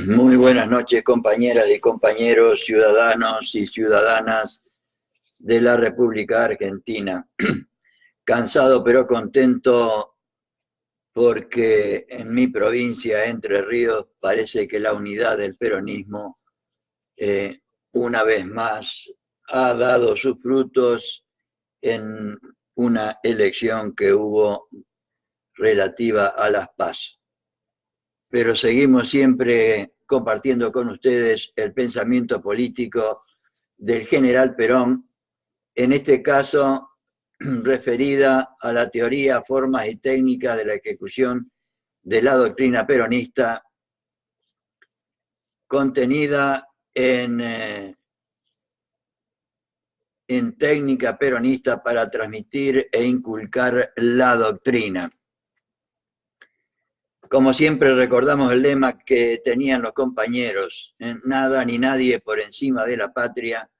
Muy buenas noches, compañeras y compañeros, ciudadanos y ciudadanas de la República Argentina. Cansado pero contento porque en mi provincia, Entre Ríos, parece que la unidad del peronismo, una vez más, ha dado sus frutos en una elección que hubo relativa a las PASO. Pero seguimos siempre compartiendo con ustedes el pensamiento político del general Perón, en este caso referida a la teoría, formas y técnicas de la ejecución de la doctrina peronista contenida en técnica peronista para transmitir e inculcar la doctrina. Como siempre recordamos el lema que tenían los compañeros: nada ni nadie por encima de la patria,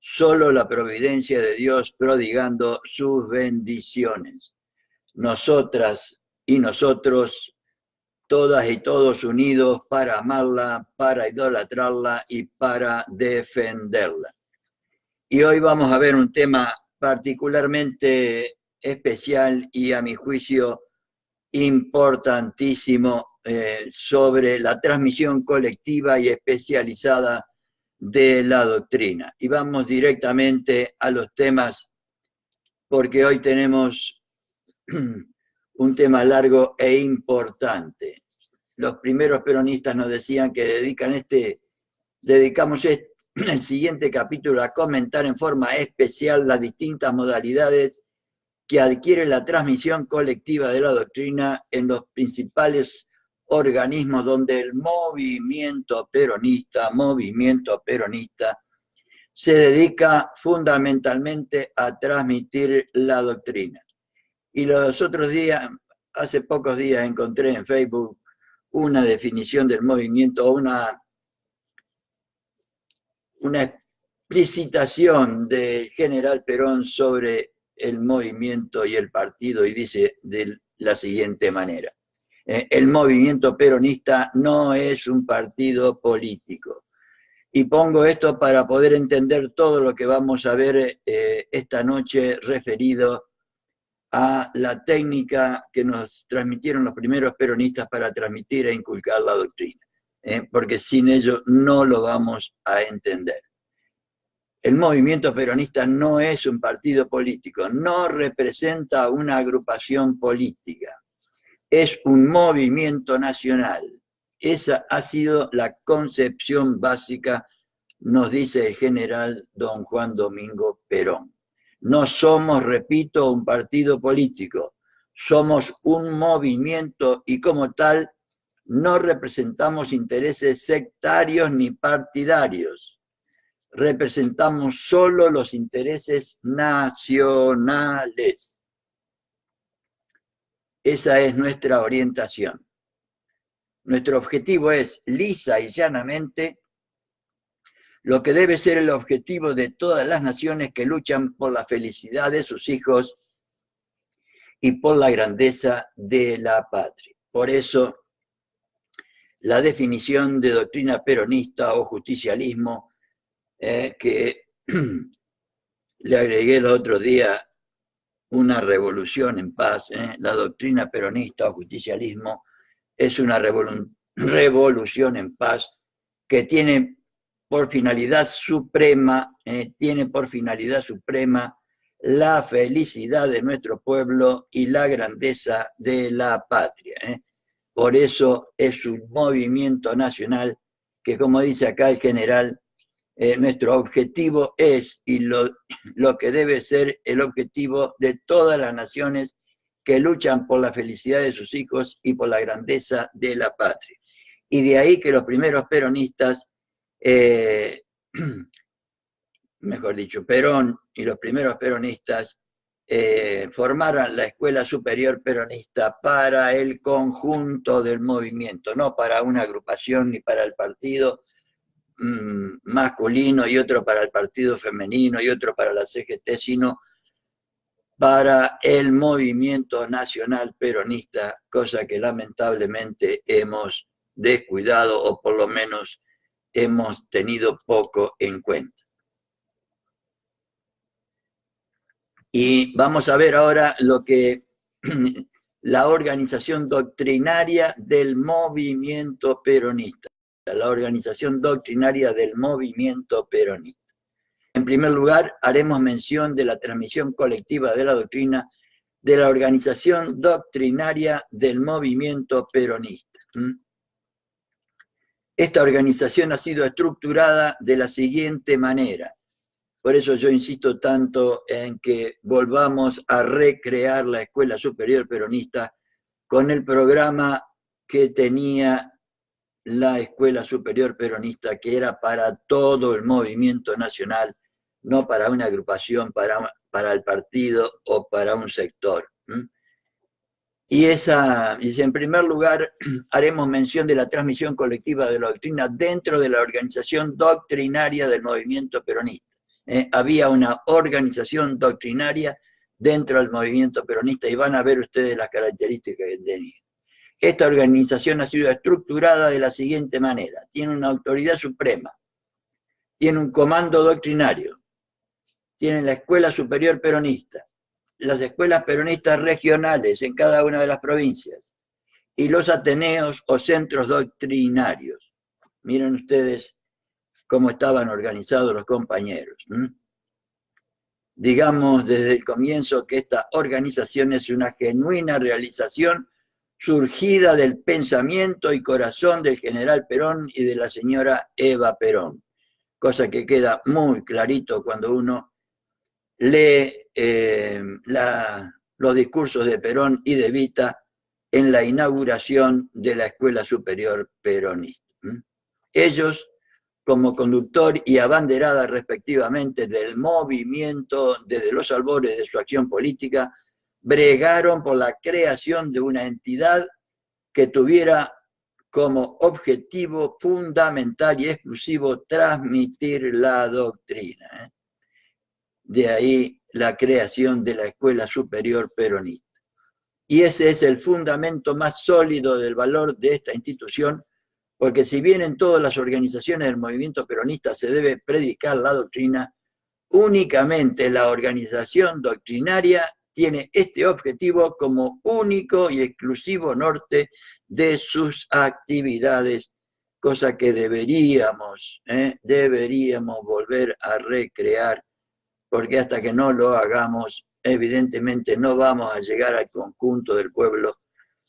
solo la providencia de Dios prodigando sus bendiciones. Nosotras y nosotros, todas y todos unidos para amarla, para idolatrarla y para defenderla. Y hoy vamos a ver un tema particularmente especial y, a mi juicio, importantísimo sobre la transmisión colectiva y especializada de la doctrina. Y vamos directamente a los temas, porque hoy tenemos un tema largo e importante. Los primeros peronistas nos decían que dedicamos el siguiente capítulo a comentar en forma especial las distintas modalidades que adquiere la transmisión colectiva de la doctrina en los principales organismos donde el movimiento peronista se dedica fundamentalmente a transmitir la doctrina. Y los otros días, hace pocos días, encontré en Facebook una definición del movimiento, una explicitación del general Perón sobre el movimiento y el partido, y dice de la siguiente manera: el movimiento peronista no es un partido político. Y pongo esto para poder entender todo lo que vamos a ver esta noche referido a la técnica que nos transmitieron los primeros peronistas para transmitir e inculcar la doctrina, porque sin ello no lo vamos a entender. El movimiento peronista no es un partido político, no representa una agrupación política, es un movimiento nacional. Esa ha sido la concepción básica, nos dice el general don Juan Domingo Perón. No somos, repito, un partido político, somos un movimiento y como tal no representamos intereses sectarios ni partidarios. Representamos solo los intereses nacionales. Esa es nuestra orientación. Nuestro objetivo es, lisa y llanamente, lo que debe ser el objetivo de todas las naciones que luchan por la felicidad de sus hijos y por la grandeza de la patria. Por eso, la definición de doctrina peronista o justicialismo, que le agregué el otro día, una revolución en paz, la doctrina peronista o justicialismo es una revolución en paz que tiene por finalidad suprema, la felicidad de nuestro pueblo y la grandeza de la patria. Por eso es un movimiento nacional que, como dice acá el general, nuestro objetivo es, y lo que debe ser el objetivo de todas las naciones que luchan por la felicidad de sus hijos y por la grandeza de la patria. Y de ahí que los primeros peronistas, mejor dicho, Perón y los primeros peronistas formaran la Escuela Superior Peronista para el conjunto del movimiento, no para una agrupación ni para el partido masculino y otro para el partido femenino y otro para la CGT, sino para el movimiento nacional peronista, cosa que lamentablemente hemos descuidado o por lo menos hemos tenido poco en cuenta. Y vamos a ver ahora lo que la organización doctrinaria del movimiento peronista. La organización doctrinaria del movimiento peronista. En primer lugar, haremos mención de la transmisión colectiva de la doctrina de la organización doctrinaria del movimiento peronista. Esta organización ha sido estructurada de la siguiente manera. Por eso yo insisto tanto en que volvamos a recrear la Escuela Superior Peronista con el programa que tenía la Escuela Superior Peronista, que era para todo el movimiento nacional, no para una agrupación, para el partido o para un sector. Y en primer lugar, haremos mención de la transmisión colectiva de la doctrina dentro de la organización doctrinaria del movimiento peronista. Había una organización doctrinaria dentro del movimiento peronista y van a ver ustedes las características que tenía. Esta organización ha sido estructurada de la siguiente manera. Tiene una autoridad suprema, tiene un comando doctrinario, tiene la Escuela Superior Peronista, las escuelas peronistas regionales en cada una de las provincias y los ateneos o centros doctrinarios. Miren ustedes cómo estaban organizados los compañeros. Digamos desde el comienzo que esta organización es una genuina realización surgida del pensamiento y corazón del general Perón y de la señora Eva Perón, cosa que queda muy clarito cuando uno lee los discursos de Perón y de Evita en la inauguración de la Escuela Superior Peronista. Ellos, como conductor y abanderada respectivamente del movimiento desde los albores de su acción política, bregaron por la creación de una entidad que tuviera como objetivo fundamental y exclusivo transmitir la doctrina. De ahí la creación de la Escuela Superior Peronista. Y ese es el fundamento más sólido del valor de esta institución, porque si bien en todas las organizaciones del movimiento peronista se debe predicar la doctrina, únicamente la organización doctrinaria tiene este objetivo como único y exclusivo norte de sus actividades, cosa que deberíamos volver a recrear, porque hasta que no lo hagamos, evidentemente no vamos a llegar al conjunto del pueblo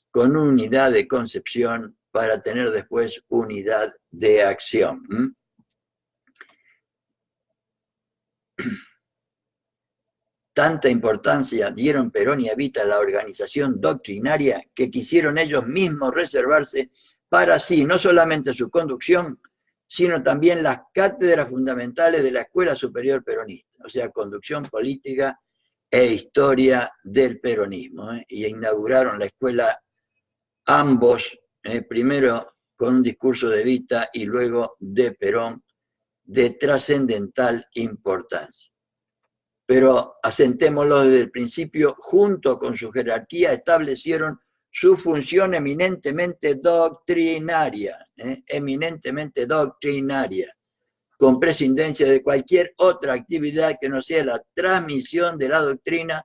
con unidad de concepción para tener después unidad de acción. Tanta importancia dieron Perón y Evita a la organización doctrinaria que quisieron ellos mismos reservarse para sí no solamente su conducción, sino también las cátedras fundamentales de la Escuela Superior Peronista, o sea, conducción política e historia del peronismo. Y inauguraron la escuela ambos, primero con un discurso de Evita y luego de Perón, de trascendental importancia. Pero asentémoslo desde el principio, junto con su jerarquía establecieron su función eminentemente doctrinaria, con prescindencia de cualquier otra actividad que no sea la transmisión de la doctrina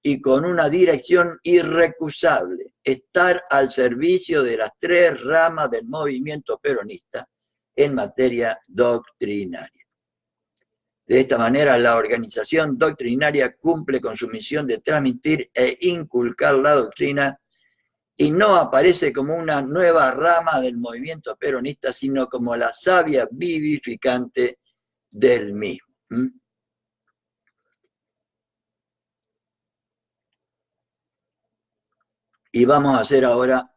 y con una dirección irrecusable, estar al servicio de las tres ramas del movimiento peronista en materia doctrinaria. De esta manera, la organización doctrinaria cumple con su misión de transmitir e inculcar la doctrina y no aparece como una nueva rama del movimiento peronista, sino como la savia vivificante del mismo. Y vamos a hacer ahora,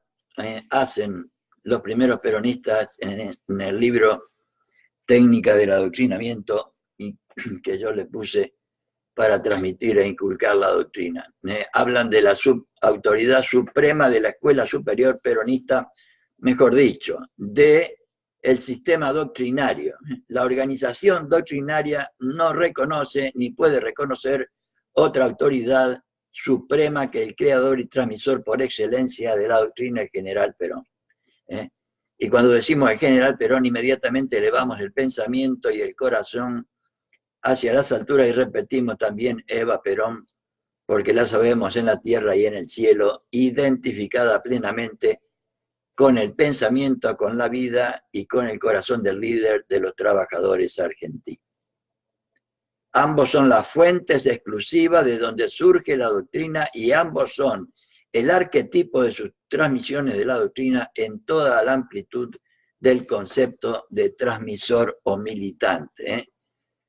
hacen los primeros peronistas en el libro Técnica del Adoctrinamiento, que yo le puse para transmitir e inculcar la doctrina. Hablan de la autoridad suprema de la Escuela Superior Peronista, mejor dicho, de el sistema doctrinario. La organización doctrinaria no reconoce ni puede reconocer otra autoridad suprema que el creador y transmisor por excelencia de la doctrina, el general Perón. Y cuando decimos el general Perón, inmediatamente elevamos el pensamiento y el corazón hacia las alturas y repetimos también Eva Perón, porque la sabemos en la tierra y en el cielo, identificada plenamente con el pensamiento, con la vida y con el corazón del líder de los trabajadores argentinos. Ambos son las fuentes exclusivas de donde surge la doctrina y ambos son el arquetipo de sus transmisiones de la doctrina en toda la amplitud del concepto de transmisor o militante,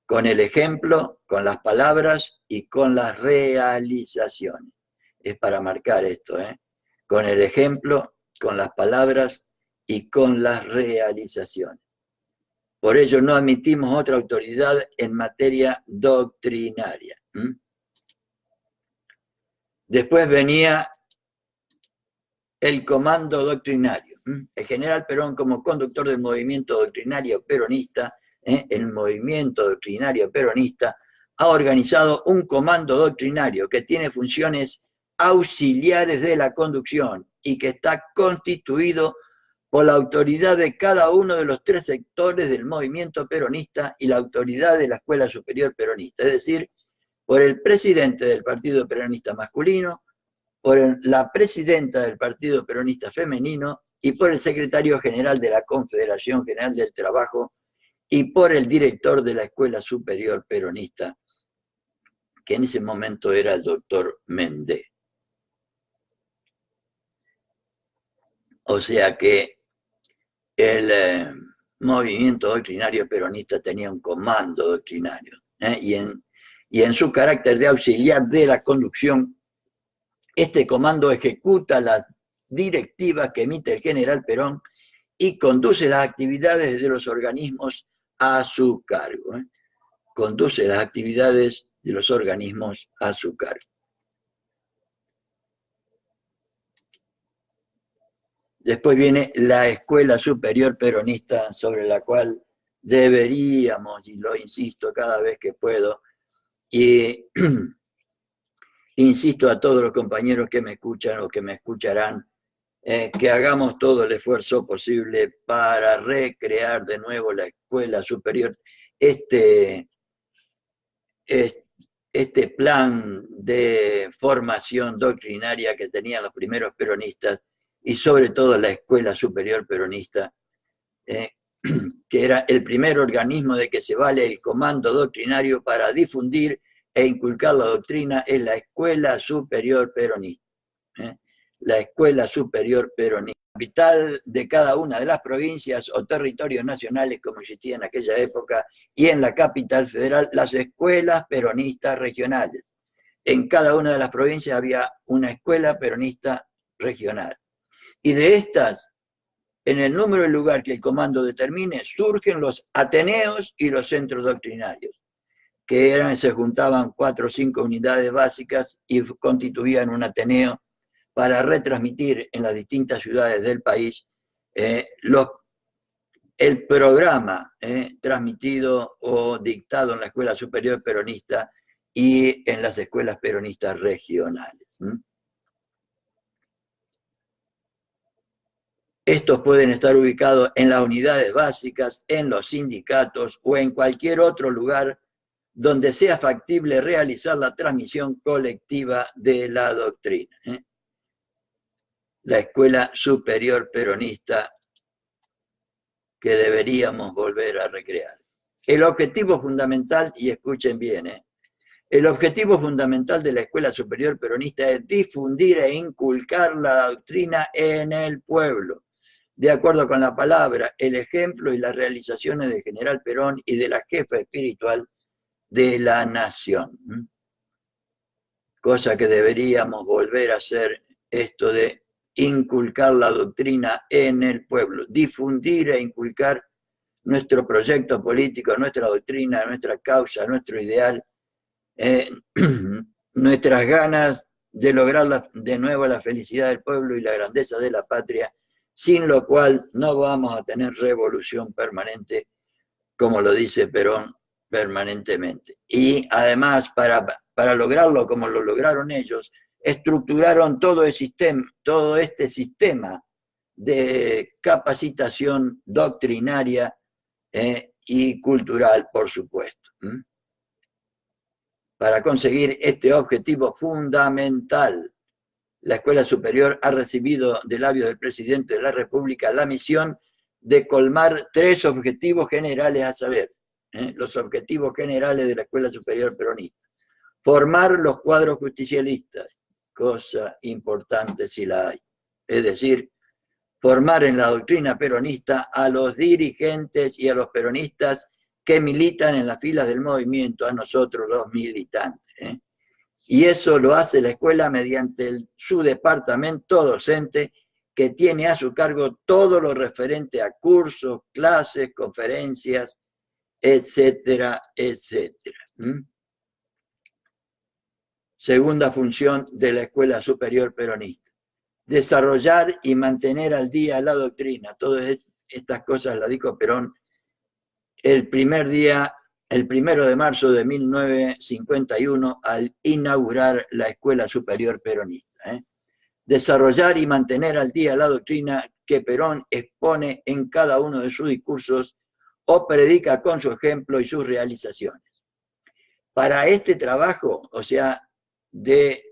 con el ejemplo, con las palabras y con las realizaciones. Es para marcar esto, con el ejemplo, con las palabras y con las realizaciones. Por ello no admitimos otra autoridad en materia doctrinaria. Después venía el comando doctrinario. El general Perón, como conductor del movimiento doctrinario peronista, el movimiento doctrinario peronista ha organizado un comando doctrinario que tiene funciones auxiliares de la conducción y que está constituido por la autoridad de cada uno de los tres sectores del movimiento peronista y la autoridad de la Escuela Superior Peronista, es decir, por el presidente del Partido Peronista masculino, por la presidenta del Partido Peronista femenino y por el secretario general de la Confederación General del Trabajo y por el director de la Escuela Superior Peronista, que en ese momento era el doctor Méndez. O sea que el movimiento doctrinario peronista tenía un comando doctrinario, y en su carácter de auxiliar de la conducción, este comando ejecuta las directivas que emite el general Perón y conduce las actividades de los organismos a su cargo. Conduce las actividades de los organismos a su cargo. Después viene la Escuela Superior Peronista, sobre la cual deberíamos, y lo insisto cada vez que puedo, y insisto a todos los compañeros que me escuchan o que me escucharán, que hagamos todo el esfuerzo posible para recrear de nuevo la Escuela Superior, este plan de formación doctrinaria que tenían los primeros peronistas y sobre todo la Escuela Superior Peronista, que era el primer organismo de que se vale el comando doctrinario para difundir e inculcar la doctrina, es la Escuela Superior Peronista. La Escuela Superior Peronista. Capital de cada una de las provincias o territorios nacionales, como existía en aquella época, y en la capital federal, las escuelas peronistas regionales. En cada una de las provincias había una escuela peronista regional. Y de estas, en el número y lugar que el comando determine, surgen los ateneos y los centros doctrinarios, que se juntaban 4 o 5 unidades básicas y constituían un ateneo para retransmitir en las distintas ciudades del país el programa transmitido o dictado en la Escuela Superior Peronista y en las escuelas peronistas regionales. Estos pueden estar ubicados en las unidades básicas, en los sindicatos o en cualquier otro lugar donde sea factible realizar la transmisión colectiva de la doctrina. La Escuela Superior Peronista que deberíamos volver a recrear. El objetivo fundamental, y escuchen bien, el objetivo fundamental de la Escuela Superior Peronista es difundir e inculcar la doctrina en el pueblo, de acuerdo con la palabra, el ejemplo y las realizaciones del general Perón y de la jefa espiritual de la nación. Cosa que deberíamos volver a hacer, esto de inculcar la doctrina en el pueblo, difundir e inculcar nuestro proyecto político, nuestra doctrina, nuestra causa, nuestro ideal, nuestras ganas de lograr de nuevo la felicidad del pueblo y la grandeza de la patria, sin lo cual no vamos a tener revolución permanente, como lo dice Perón permanentemente. Y además, para lograrlo como lo lograron ellos, estructuraron todo este sistema de capacitación doctrinaria y cultural, por supuesto. Para conseguir este objetivo fundamental, la Escuela Superior ha recibido de labios del Presidente de la República la misión de colmar 3 objetivos generales, a saber, los objetivos generales de la Escuela Superior Peronista. Formar los cuadros justicialistas, cosa importante si la hay. Es decir, formar en la doctrina peronista a los dirigentes y a los peronistas que militan en las filas del movimiento, a nosotros los militantes. Y eso lo hace la escuela mediante su departamento docente, que tiene a su cargo todo lo referente a cursos, clases, conferencias, etcétera, etcétera. Segunda función de la Escuela Superior Peronista: desarrollar y mantener al día la doctrina. Todas estas cosas las dijo Perón el 1 de marzo de 1951, al inaugurar la Escuela Superior Peronista. Desarrollar y mantener al día la doctrina que Perón expone en cada uno de sus discursos o predica con su ejemplo y sus realizaciones. Para este trabajo, o sea, de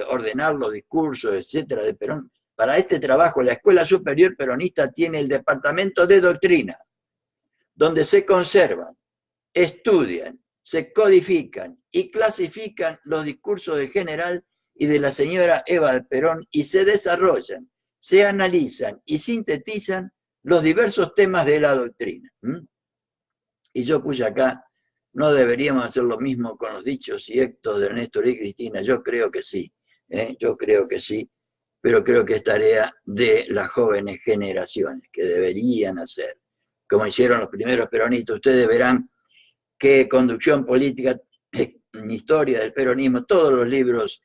ordenar los discursos, etcétera, de Perón, para este trabajo la Escuela Superior Peronista tiene el Departamento de Doctrina, donde se conservan, estudian, se codifican y clasifican los discursos del general y de la señora Eva Perón, y se desarrollan, se analizan y sintetizan los diversos temas de la doctrina. Y yo puse acá, no deberíamos hacer lo mismo con los dichos y actos de Néstor y Cristina. Yo creo que sí, yo creo que sí, pero creo que es tarea de las jóvenes generaciones, que deberían hacer, como hicieron los primeros peronistas. Ustedes verán que Conducción Política, Historia del Peronismo, todos los libros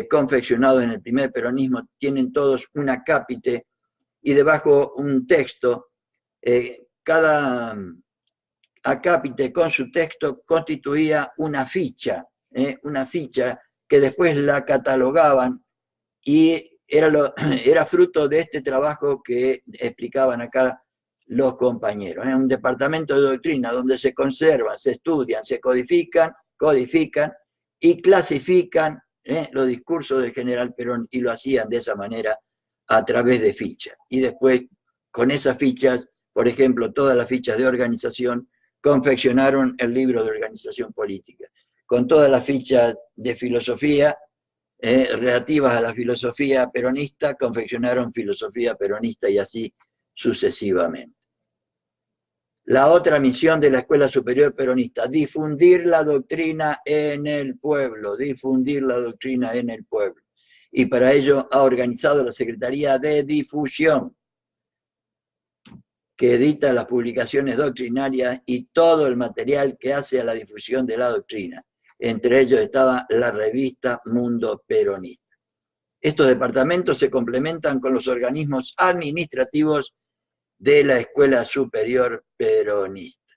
confeccionados en el primer peronismo tienen todos un acápite y debajo un texto. Cada acápite con su texto constituía una ficha que después la catalogaban, y era fruto de este trabajo que explicaban acá los compañeros. Un departamento de doctrina donde se conservan, se estudian, se codifican y clasifican los discursos del general Perón, y lo hacían de esa manera a través de fichas. Y después, con esas fichas, por ejemplo, todas las fichas de organización, confeccionaron el libro de organización política. Con todas las fichas de filosofía relativas a la filosofía peronista, confeccionaron filosofía peronista, y así sucesivamente. La otra misión de la Escuela Superior Peronista: difundir la doctrina en el pueblo, difundir la doctrina en el pueblo. Y para ello ha organizado la Secretaría de Difusión, que edita las publicaciones doctrinarias y todo el material que hace a la difusión de la doctrina. Entre ellos estaba la revista Mundo Peronista. Estos departamentos se complementan con los organismos administrativos de la Escuela Superior Peronista.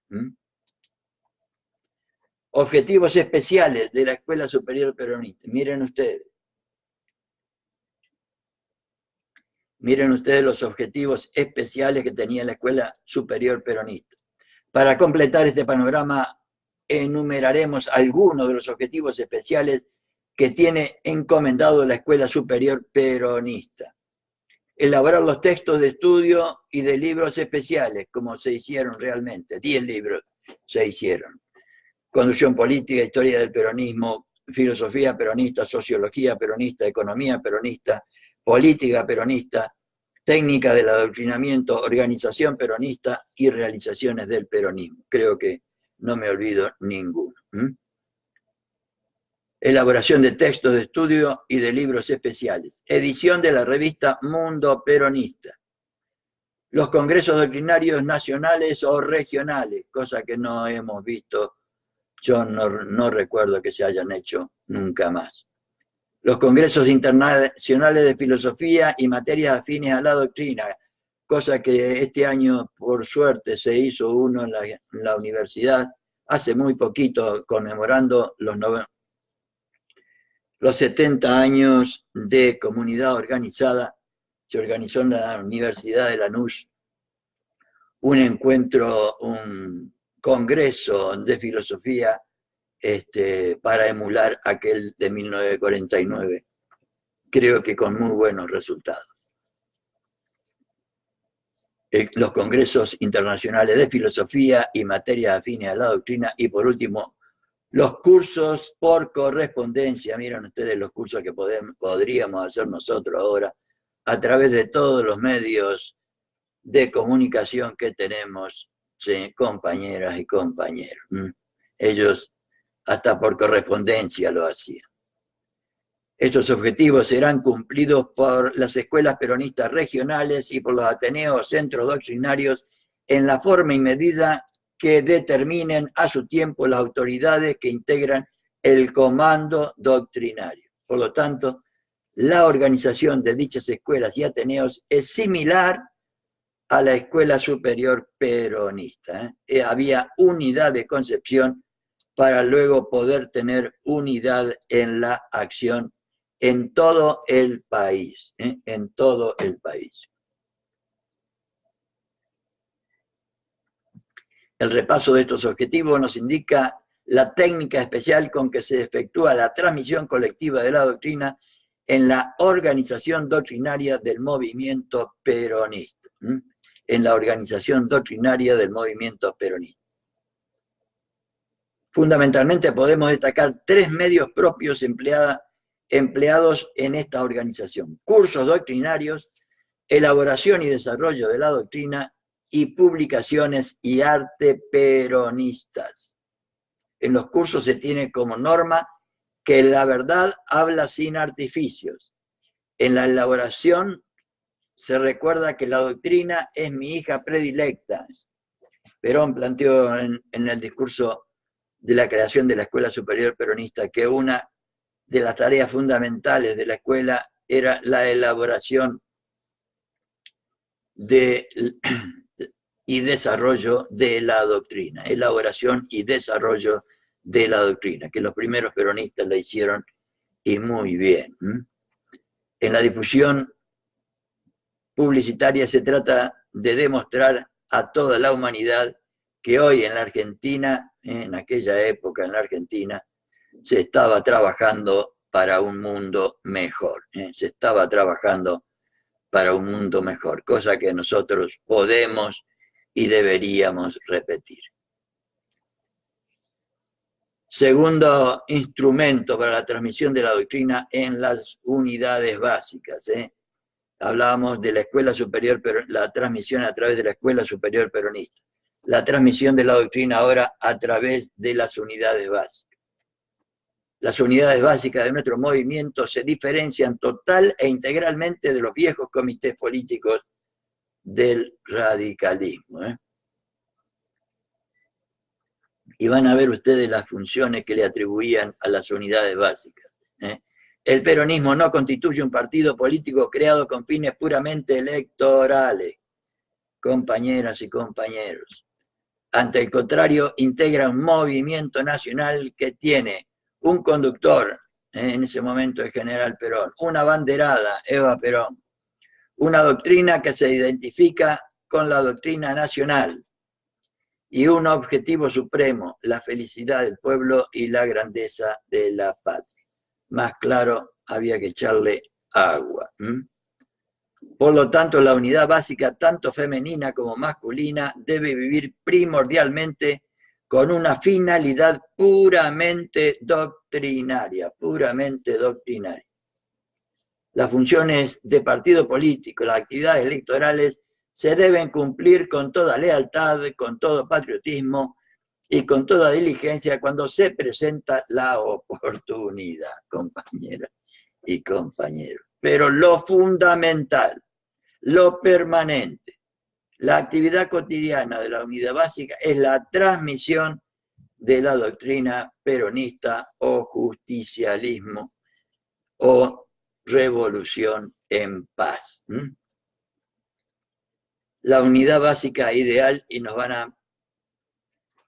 Objetivos especiales de la Escuela Superior Peronista. Miren ustedes los objetivos especiales que tenía la Escuela Superior Peronista. Para completar este panorama, enumeraremos algunos de los objetivos especiales que tiene encomendado la Escuela Superior Peronista. Elaborar los textos de estudio y de libros especiales, como se hicieron realmente. 10 libros se hicieron. Conducción Política, Historia del Peronismo, Filosofía Peronista, Sociología Peronista, Economía Peronista, Política Peronista, Técnica del Adoctrinamiento, Organización Peronista y Realizaciones del Peronismo. Creo que no me olvido ninguno. Elaboración de textos de estudio y de libros especiales. Edición de la revista Mundo Peronista. Los congresos doctrinarios nacionales o regionales, cosa que no hemos visto, yo no recuerdo que se hayan hecho nunca más. Los congresos internacionales de filosofía y materias afines a la doctrina, cosa que este año, por suerte, se hizo uno en la universidad, hace muy poquito, conmemorando los 70 años de comunidad organizada, se organizó en la Universidad de Lanús un encuentro, un congreso de filosofía para emular aquel de 1949, creo que con muy buenos resultados. Los congresos internacionales de filosofía y materias afines a la doctrina, y por último, los cursos por correspondencia. Miren ustedes los cursos que podríamos hacer nosotros ahora a través de todos los medios de comunicación que tenemos, ¿sí? Compañeras y compañeros. Ellos hasta por correspondencia lo hacían. Estos objetivos serán cumplidos por las escuelas peronistas regionales y por los ateneos centros doctrinarios en la forma y medida que determinen a su tiempo las autoridades que integran el comando doctrinario. Por lo tanto, la organización de dichas escuelas y ateneos es similar a la escuela superior peronista. Había unidad de concepción para luego poder tener unidad en la acción en todo el país, en todo el país. El repaso de estos objetivos nos indica la técnica especial con que se efectúa la transmisión colectiva de la doctrina en la organización doctrinaria del movimiento peronista. En la organización doctrinaria del movimiento peronista. Fundamentalmente podemos destacar 3 medios propios empleados en esta organización: cursos doctrinarios, elaboración y desarrollo de la doctrina, y publicaciones y arte peronistas. En los cursos se tiene como norma que la verdad habla sin artificios. En la elaboración se recuerda que la doctrina es mi hija predilecta. Perón planteó en el discurso de la creación de la Escuela Superior Peronista que una de las tareas fundamentales de la escuela era la elaboración y desarrollo de la doctrina. Elaboración y desarrollo de la doctrina, que los primeros peronistas la hicieron y muy bien. En la difusión publicitaria se trata de demostrar a toda la humanidad que hoy en la Argentina, en aquella época en la Argentina, se estaba trabajando para un mundo mejor. Se estaba trabajando para un mundo mejor, cosa que nosotros podemos y deberíamos repetir. Segundo instrumento para la transmisión de la doctrina en las unidades básicas. Hablábamos de la Escuela Superior, la transmisión a través de la Escuela Superior Peronista. La transmisión de la doctrina ahora a través de las unidades básicas. Las unidades básicas de nuestro movimiento se diferencian total e integralmente de los viejos comités políticos del radicalismo. Y van a ver ustedes las funciones que le atribuían a las unidades básicas. El peronismo no constituye un partido político creado con fines puramente electorales, compañeras y compañeros. Ante el contrario, integra un movimiento nacional que tiene un conductor, en ese momento el general Perón, una abanderada, Eva Perón, una doctrina que se identifica con la doctrina nacional y un objetivo supremo, la felicidad del pueblo y la grandeza de la patria. Más claro, había que echarle agua. Por lo tanto, la unidad básica, tanto femenina como masculina, debe vivir primordialmente con una finalidad puramente doctrinaria, puramente doctrinaria. Las funciones de partido político, las actividades electorales, se deben cumplir con toda lealtad, con todo patriotismo y con toda diligencia cuando se presenta la oportunidad, compañeras y compañeros. Pero lo fundamental, lo permanente, la actividad cotidiana de la unidad básica es la transmisión de la doctrina peronista o justicialismo o revolución en paz. La unidad básica ideal, y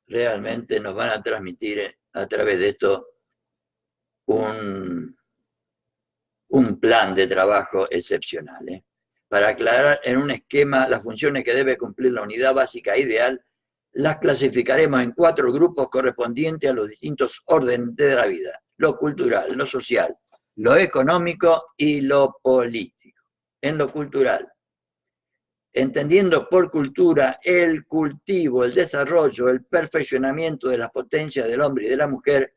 realmente nos van a transmitir a través de esto un plan de trabajo excepcional. Para aclarar en un esquema las funciones que debe cumplir la unidad básica ideal, las clasificaremos en 4 grupos correspondientes a los distintos órdenes de la vida: lo cultural, lo social, lo económico y lo político. En lo cultural, entendiendo por cultura el cultivo, el desarrollo, el perfeccionamiento de las potencias del hombre y de la mujer,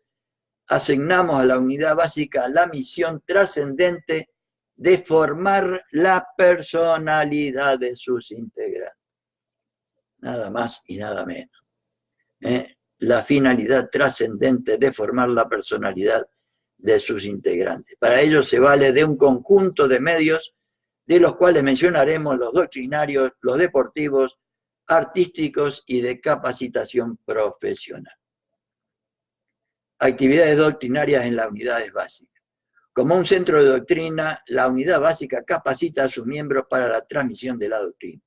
asignamos a la unidad básica la misión trascendente de formar la personalidad de sus integrantes. Nada más y nada menos. La finalidad trascendente de formar la personalidad de sus integrantes. Para ello se vale de un conjunto de medios, de los cuales mencionaremos los doctrinarios, los deportivos, artísticos y de capacitación profesional. Actividades doctrinarias en las unidades básicas. Como un centro de doctrina, la unidad básica capacita a sus miembros para la transmisión de la doctrina.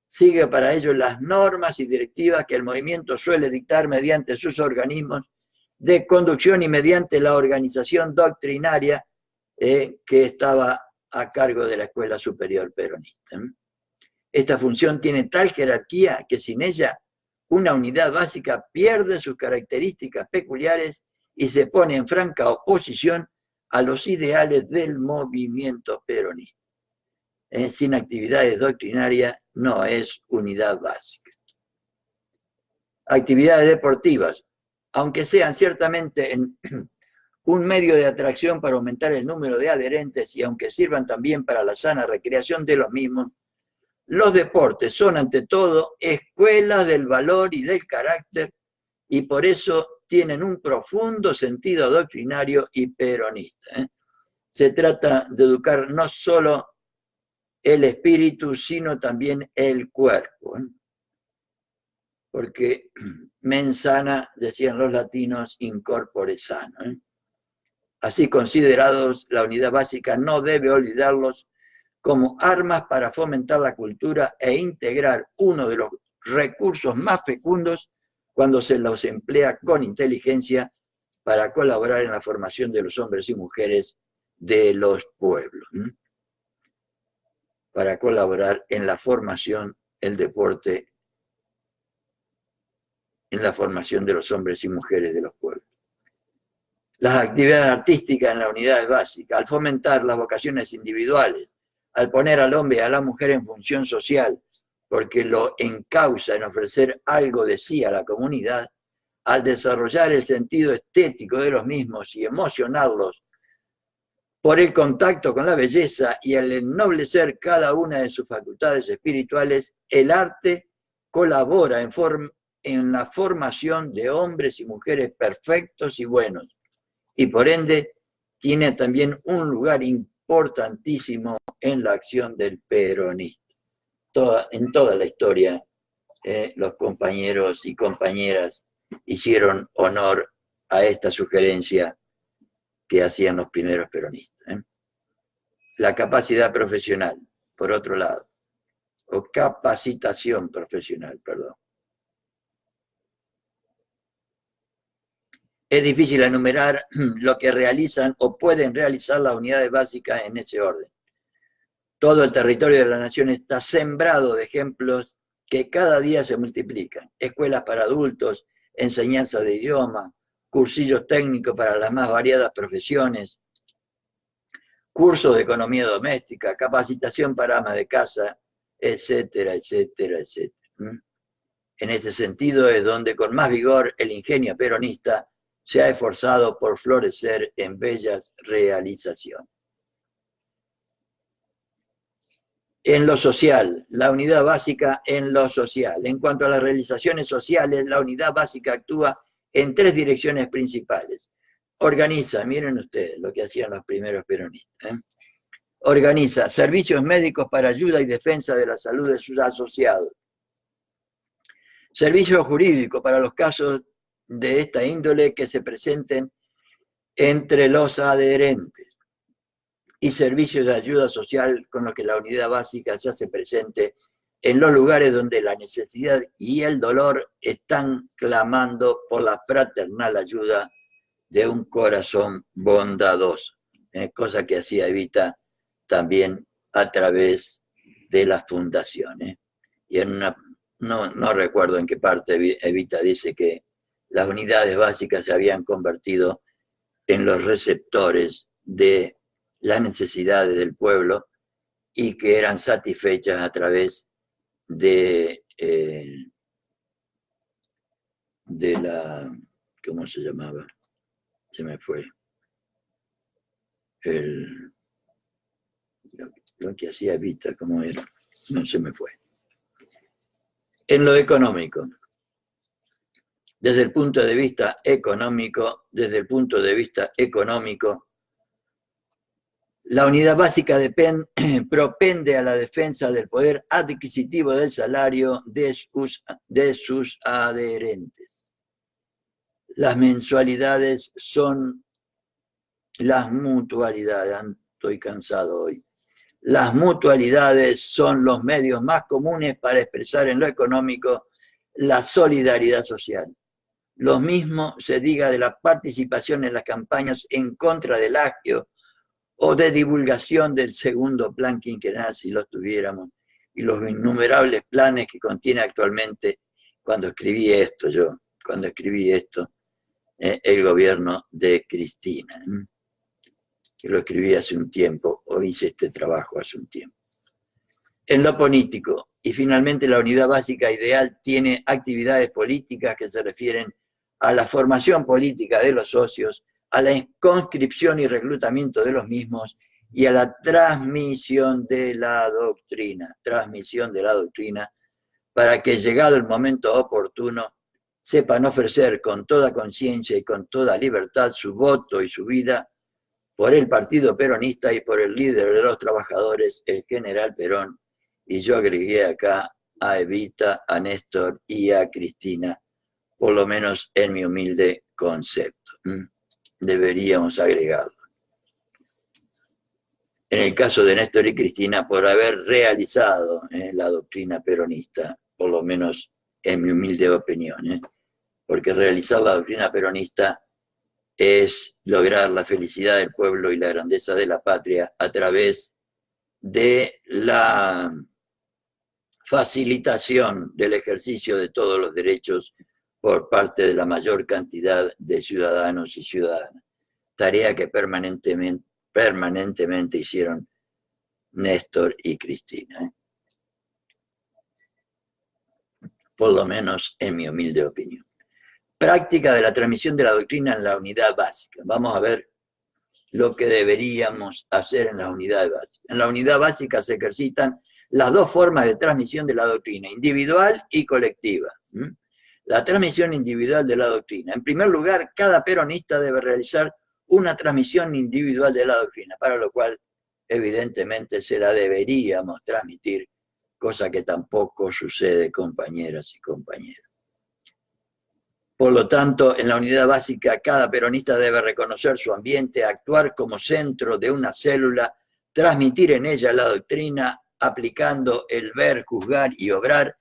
Sigue para ello las normas y directivas que el movimiento suele dictar mediante sus organismos de conducción y mediante la organización doctrinaria que estaba a cargo de la Escuela Superior Peronista. Esta función tiene tal jerarquía que sin ella una unidad básica pierde sus características peculiares y se pone en franca oposición a los ideales del movimiento peronista. Sin actividades doctrinarias no es unidad básica. Actividades deportivas, aunque sean ciertamente un medio de atracción para aumentar el número de adherentes y aunque sirvan también para la sana recreación de los mismos, los deportes son ante todo escuelas del valor y del carácter y por eso tienen un profundo sentido doctrinario y peronista. Se trata de educar no solo el espíritu, sino también el cuerpo. Porque mens sana, decían los latinos, in corpore sano. Así considerados, la unidad básica no debe olvidarlos como armas para fomentar la cultura e integrar uno de los recursos más fecundos cuando se los emplea con inteligencia para colaborar en la formación de los hombres y mujeres de los pueblos. Para colaborar en la formación, el deporte, en la formación de los hombres y mujeres de los pueblos. Las actividades artísticas en las unidades básicas, al fomentar las vocaciones individuales, al poner al hombre y a la mujer en función social, porque lo encausa en ofrecer algo de sí a la comunidad, al desarrollar el sentido estético de los mismos y emocionarlos por el contacto con la belleza y al ennoblecer cada una de sus facultades espirituales, el arte colabora en la formación de hombres y mujeres perfectos y buenos, y por ende tiene también un lugar importantísimo en la acción del peronismo. En toda la historia, los compañeros y compañeras hicieron honor a esta sugerencia que hacían los primeros peronistas. La capacidad profesional, por otro lado, o capacitación profesional, perdón. Es difícil enumerar lo que realizan o pueden realizar las unidades básicas en ese orden. Todo el territorio de la nación está sembrado de ejemplos que cada día se multiplican. Escuelas para adultos, enseñanza de idioma, cursillos técnicos para las más variadas profesiones, cursos de economía doméstica, capacitación para amas de casa, etcétera, etcétera, etcétera. En este sentido es donde con más vigor el ingenio peronista se ha esforzado por florecer en bellas realizaciones. En lo social, la unidad básica en lo social. En cuanto a las realizaciones sociales, la unidad básica actúa en 3 direcciones principales. Organiza, miren ustedes lo que hacían los primeros peronistas. Organiza servicios médicos para ayuda y defensa de la salud de sus asociados. Servicios jurídicos para los casos de esta índole que se presenten entre los adherentes. Y servicios de ayuda social con los que la unidad básica se hace presente en los lugares donde la necesidad y el dolor están clamando por la fraternal ayuda de un corazón bondadoso, cosa que hacía Evita también a través de las fundaciones. Y en no recuerdo en qué parte Evita dice que las unidades básicas se habían convertido en los receptores de las necesidades del pueblo y que eran satisfechas a través de la, ¿cómo se llamaba? Se me fue. Lo que hacía Evita, ¿cómo era? No se me fue. En lo económico. Desde el punto de vista económico, la unidad básica propende a la defensa del poder adquisitivo del salario de sus adherentes. Las mensualidades son las mutualidades. Estoy cansado hoy. Las mutualidades son los medios más comunes para expresar en lo económico la solidaridad social. Lo mismo se diga de la participación en las campañas en contra del agio o de divulgación del segundo plan quinquenal, si lo tuviéramos, y los innumerables planes que contiene actualmente cuando escribí esto, el gobierno de Cristina, que lo escribí hace un tiempo, o hice este trabajo hace un tiempo. En lo político, y finalmente la unidad básica ideal tiene actividades políticas que se refieren a la formación política de los socios, a la conscripción y reclutamiento de los mismos y a la transmisión de la doctrina, para que llegado el momento oportuno sepan ofrecer con toda conciencia y con toda libertad su voto y su vida por el Partido Peronista y por el líder de los trabajadores, el general Perón, y yo agregué acá a Evita, a Néstor y a Cristina, por lo menos en mi humilde concepto. Deberíamos agregarlo. En el caso de Néstor y Cristina, por haber realizado la doctrina peronista, por lo menos en mi humilde opinión, porque realizar la doctrina peronista es lograr la felicidad del pueblo y la grandeza de la patria a través de la facilitación del ejercicio de todos los derechos por parte de la mayor cantidad de ciudadanos y ciudadanas. Tarea que permanentemente hicieron Néstor y Cristina. Por lo menos en mi humilde opinión. Práctica de la transmisión de la doctrina en la unidad básica. Vamos a ver lo que deberíamos hacer en la unidad básica. En la unidad básica se ejercitan las dos formas de transmisión de la doctrina, individual y colectiva. La transmisión individual de la doctrina. En primer lugar, cada peronista debe realizar una transmisión individual de la doctrina, para lo cual evidentemente se la deberíamos transmitir, cosa que tampoco sucede, compañeras y compañeros. Por lo tanto, en la unidad básica, cada peronista debe reconocer su ambiente, actuar como centro de una célula, transmitir en ella la doctrina, aplicando el ver, juzgar y obrar,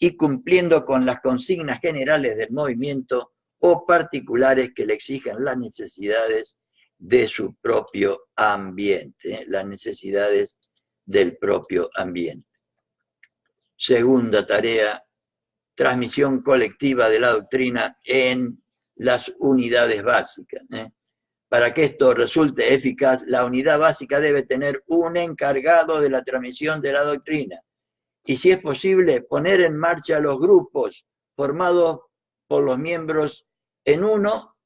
y cumpliendo con las consignas generales del movimiento o particulares que le exijan las necesidades de su propio ambiente, las necesidades del propio ambiente. Segunda tarea, transmisión colectiva de la doctrina en las unidades básicas. Para que esto resulte eficaz, la unidad básica debe tener un encargado de la transmisión de la doctrina y, si es posible, poner en marcha los grupos formados por los miembros en uno,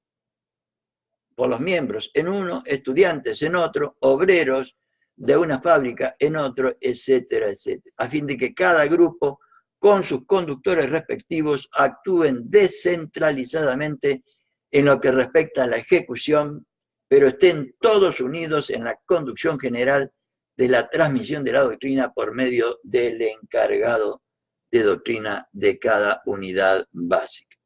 estudiantes en otro, obreros de una fábrica en otro, etcétera, etcétera, a fin de que cada grupo con sus conductores respectivos actúen descentralizadamente en lo que respecta a la ejecución, pero estén todos unidos en la conducción general de la transmisión de la doctrina por medio del encargado de doctrina de cada unidad básica.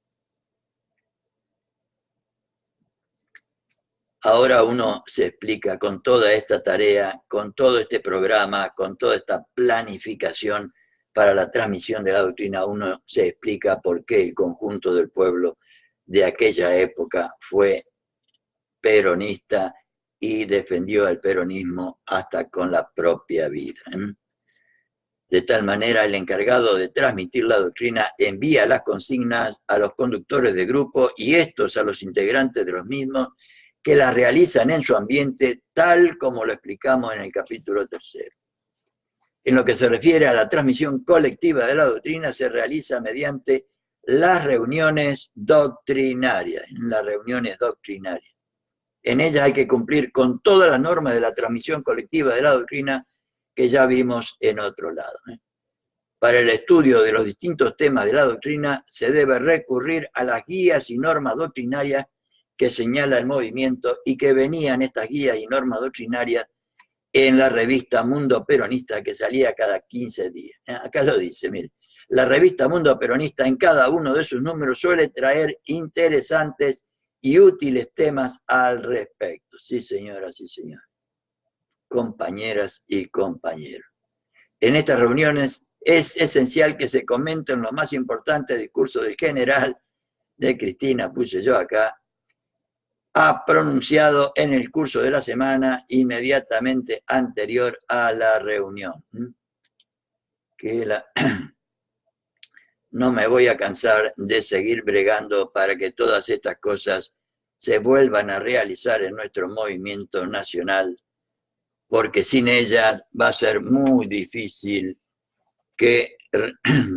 Ahora uno se explica con toda esta tarea, con todo este programa, con toda esta planificación para la transmisión de la doctrina, uno se explica por qué el conjunto del pueblo de aquella época fue peronista y defendió al peronismo hasta con la propia vida. De tal manera, el encargado de transmitir la doctrina envía las consignas a los conductores de grupo y estos a los integrantes de los mismos, que las realizan en su ambiente, tal como lo explicamos en el capítulo 3. En lo que se refiere a la transmisión colectiva de la doctrina, se realiza mediante las reuniones doctrinarias. En ellas hay que cumplir con todas las normas de la transmisión colectiva de la doctrina que ya vimos en otro lado. Para el estudio de los distintos temas de la doctrina se debe recurrir a las guías y normas doctrinarias que señala el movimiento y que venían estas guías y normas doctrinarias en la revista Mundo Peronista que salía cada 15 días. Acá lo dice, mire. La revista Mundo Peronista en cada uno de sus números suele traer interesantes y útiles temas al respecto. Sí, señora, sí, señor. Compañeras y compañeros. En estas reuniones es esencial que se comenten los más importantes discursos del general de Cristina, puse yo acá, ha pronunciado en el curso de la semana inmediatamente anterior a la reunión. No me voy a cansar de seguir bregando para que todas estas cosas se vuelvan a realizar en nuestro movimiento nacional, porque sin ellas va a ser muy difícil que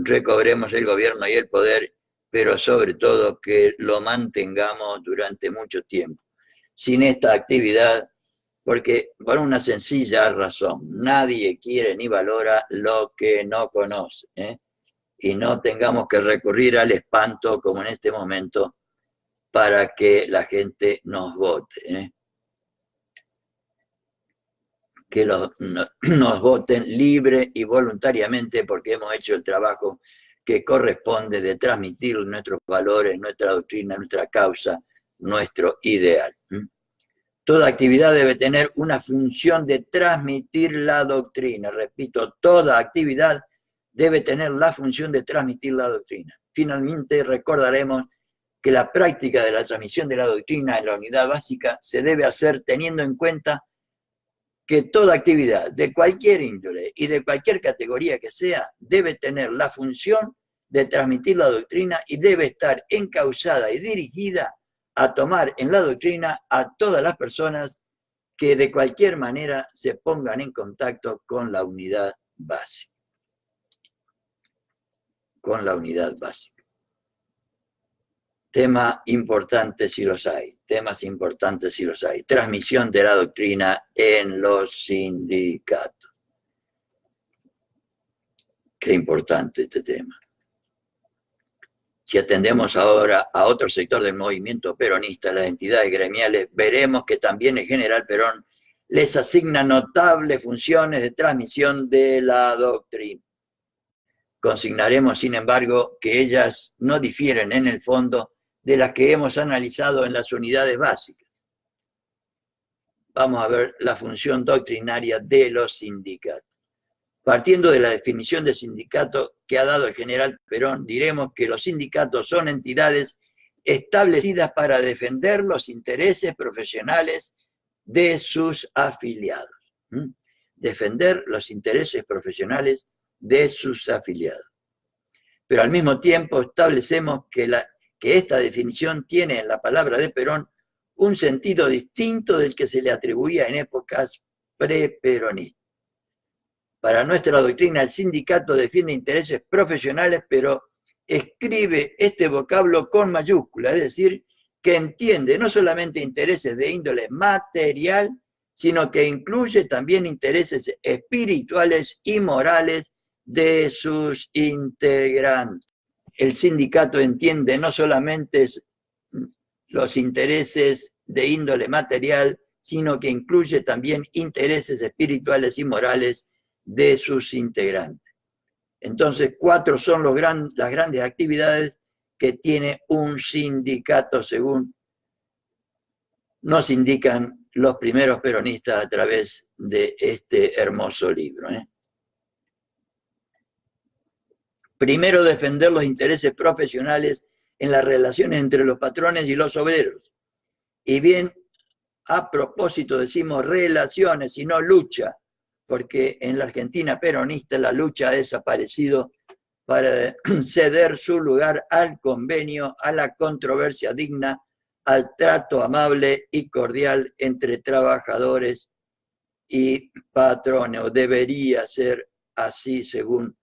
recobremos el gobierno y el poder, pero sobre todo que lo mantengamos durante mucho tiempo. Sin esta actividad, porque por una sencilla razón, nadie quiere ni valora lo que no conoce, y no tengamos que recurrir al espanto como en este momento para que la gente nos vote, que nos voten libre y voluntariamente porque hemos hecho el trabajo que corresponde de transmitir nuestros valores, nuestra doctrina, nuestra causa, nuestro ideal. Toda actividad debe tener una función de transmitir la doctrina. Repito, toda actividad debe tener la función de transmitir la doctrina. Finalmente, recordaremos que la práctica de la transmisión de la doctrina en la unidad básica se debe hacer teniendo en cuenta que toda actividad de cualquier índole y de cualquier categoría que sea debe tener la función de transmitir la doctrina y debe estar encauzada y dirigida a tomar en la doctrina a todas las personas que de cualquier manera se pongan en contacto con la unidad básica. Con la unidad básica. Tema importante si los hay, temas importantes si los hay. Transmisión de la doctrina en los sindicatos. Qué importante este tema. Si atendemos ahora a otro sector del movimiento peronista, las entidades gremiales, veremos que también el general Perón les asigna notables funciones de transmisión de la doctrina. Consignaremos, sin embargo, que ellas no difieren en el fondo de las que hemos analizado en las unidades básicas. Vamos a ver la función doctrinaria de los sindicatos. Partiendo de la definición de sindicato que ha dado el general Perón, diremos que los sindicatos son entidades establecidas para defender los intereses profesionales de sus afiliados. Defender los intereses profesionales de sus afiliados. Pero al mismo tiempo establecemos que esta definición tiene en la palabra de Perón un sentido distinto del que se le atribuía en épocas pre-peronistas. Para nuestra doctrina, el sindicato defiende intereses profesionales, pero escribe este vocablo con mayúscula, es decir, que entiende no solamente intereses de índole material, sino que incluye también intereses espirituales y morales de sus integrantes. El sindicato entiende no solamente los intereses de índole material, sino que incluye también intereses espirituales y morales de sus integrantes. Entonces, 4 son las grandes actividades que tiene un sindicato, según nos indican los primeros peronistas a través de este hermoso libro. Primero, defender los intereses profesionales en las relaciones entre los patrones y los obreros. Y bien, a propósito decimos relaciones y no lucha, porque en la Argentina peronista la lucha ha desaparecido para ceder su lugar al convenio, a la controversia digna, al trato amable y cordial entre trabajadores y patrones, o debería ser así según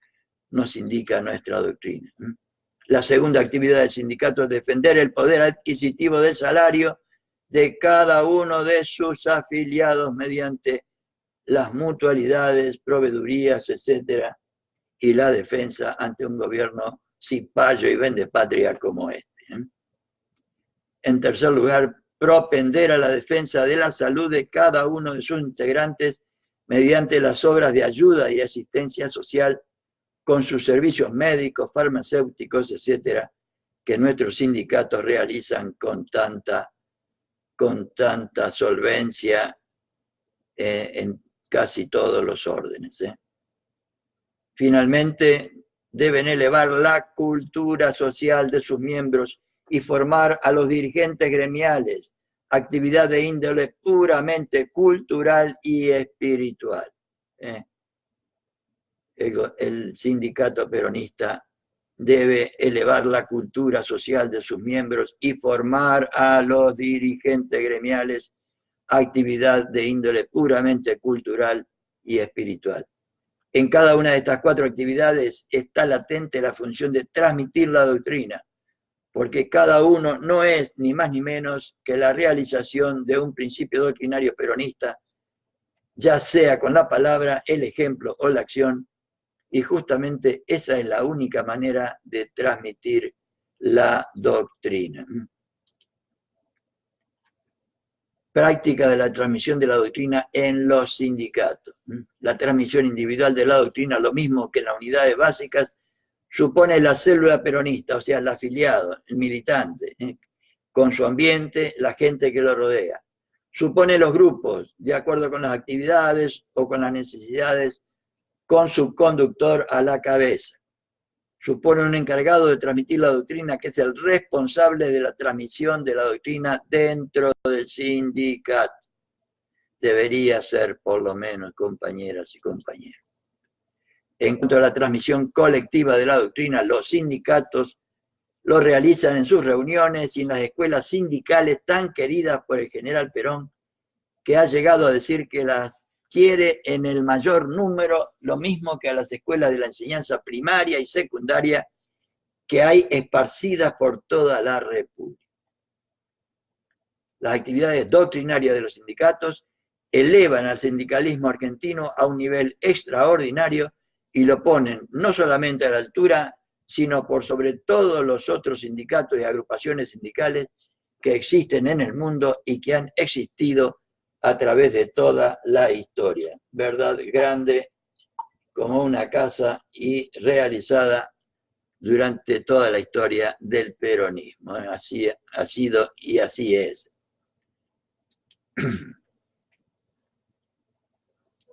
nos indica nuestra doctrina. La segunda actividad del sindicato es defender el poder adquisitivo del salario de cada uno de sus afiliados mediante las mutualidades, proveedurías, etcétera, y la defensa ante un gobierno cipayo y vendepatria como este. En tercer lugar, propender a la defensa de la salud de cada uno de sus integrantes mediante las obras de ayuda y asistencia social con sus servicios médicos, farmacéuticos, etcétera, que nuestros sindicatos realizan con tanta solvencia en casi todos los órdenes. Finalmente, deben elevar la cultura social de sus miembros y formar a los dirigentes gremiales, actividad de índole puramente cultural y espiritual. El sindicato peronista debe elevar la cultura social de sus miembros y formar a los dirigentes gremiales, actividad de índole puramente cultural y espiritual. En cada una de estas 4 actividades está latente la función de transmitir la doctrina, porque cada uno no es ni más ni menos que la realización de un principio doctrinario peronista, ya sea con la palabra, el ejemplo o la acción, y justamente esa es la única manera de transmitir la doctrina. Práctica de la transmisión de la doctrina en los sindicatos. La transmisión individual de la doctrina, lo mismo que en las unidades básicas, supone la célula peronista, o sea, el afiliado, el militante, con su ambiente, la gente que lo rodea. Supone los grupos, de acuerdo con las actividades o con las necesidades, con su conductor a la cabeza. Supone un encargado de transmitir la doctrina que es el responsable de la transmisión de la doctrina dentro del sindicato. Debería ser por lo menos, compañeras y compañeros. En cuanto a la transmisión colectiva de la doctrina, los sindicatos lo realizan en sus reuniones y en las escuelas sindicales tan queridas por el general Perón, que ha llegado a decir que las quiere en el mayor número, lo mismo que a las escuelas de la enseñanza primaria y secundaria que hay esparcidas por toda la República. Las actividades doctrinarias de los sindicatos elevan al sindicalismo argentino a un nivel extraordinario y lo ponen no solamente a la altura, sino por sobre todos los otros sindicatos y agrupaciones sindicales que existen en el mundo y que han existido a través de toda la historia. Verdad grande como una casa y realizada durante toda la historia del peronismo. Así ha sido y así es.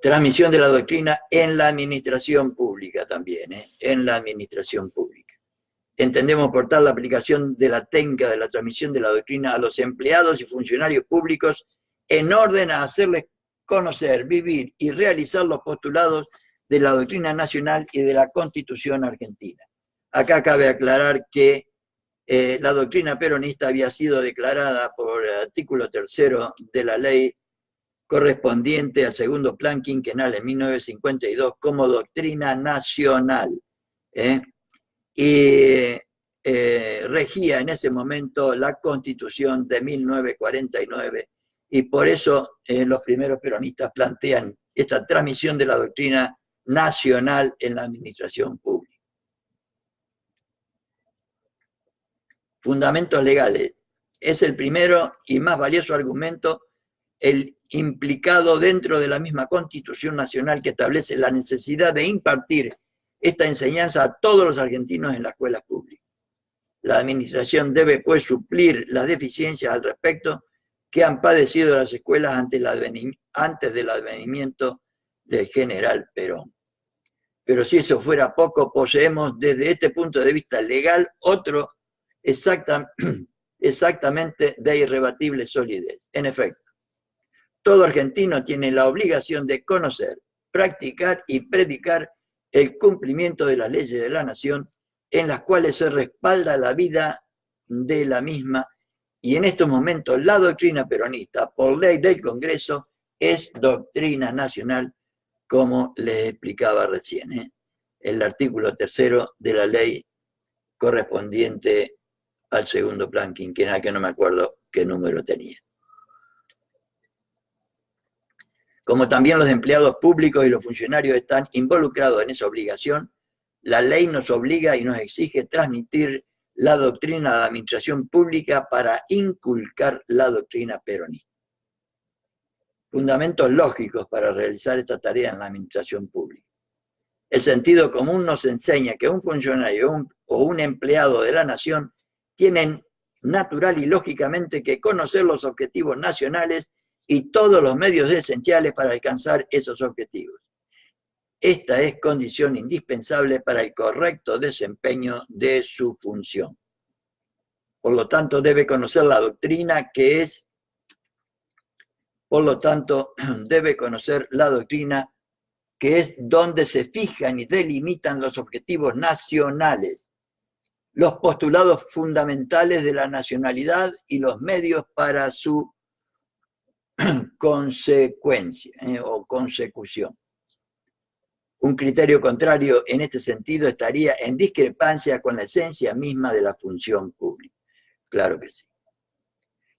Transmisión de la doctrina en la administración pública también, en la administración pública. Entendemos por tal la aplicación de la técnica de la transmisión de la doctrina a los empleados y funcionarios públicos en orden a hacerles conocer, vivir y realizar los postulados de la doctrina nacional y de la Constitución argentina. Acá cabe aclarar que la doctrina peronista había sido declarada por el artículo 3 de la ley correspondiente al segundo plan quinquenal en 1952 como doctrina nacional. Y regía en ese momento la Constitución de 1949, y por eso los primeros peronistas plantean esta transmisión de la doctrina nacional en la administración pública. Fundamentos legales. Es el primero y más valioso argumento, el implicado dentro de la misma Constitución Nacional, que establece la necesidad de impartir esta enseñanza a todos los argentinos en las escuelas públicas. La administración debe, pues, suplir las deficiencias al respecto que han padecido las escuelas antes del advenimiento del general Perón. Pero si eso fuera poco, poseemos desde este punto de vista legal otro exactamente de irrebatible solidez. En efecto, todo argentino tiene la obligación de conocer, practicar y predicar el cumplimiento de las leyes de la nación en las cuales se respalda la vida de la misma, y en estos momentos la doctrina peronista, por ley del Congreso, es doctrina nacional, como les explicaba recién, el artículo 3 de la ley correspondiente al segundo plan quinquenal, que no me acuerdo qué número tenía. Como también los empleados públicos y los funcionarios están involucrados en esa obligación, la ley nos obliga y nos exige transmitir la doctrina de la administración pública para inculcar la doctrina peronista. Fundamentos lógicos para realizar esta tarea en la administración pública. El sentido común nos enseña que un funcionario o un empleado de la nación tienen natural y lógicamente que conocer los objetivos nacionales y todos los medios esenciales para alcanzar esos objetivos. Esta es condición indispensable para el correcto desempeño de su función. Por lo tanto, debe conocer la doctrina que es, donde se fijan y delimitan los objetivos nacionales, los postulados fundamentales de la nacionalidad y los medios para su consecuencia o consecución. Un criterio contrario en este sentido estaría en discrepancia con la esencia misma de la función pública. Claro que sí.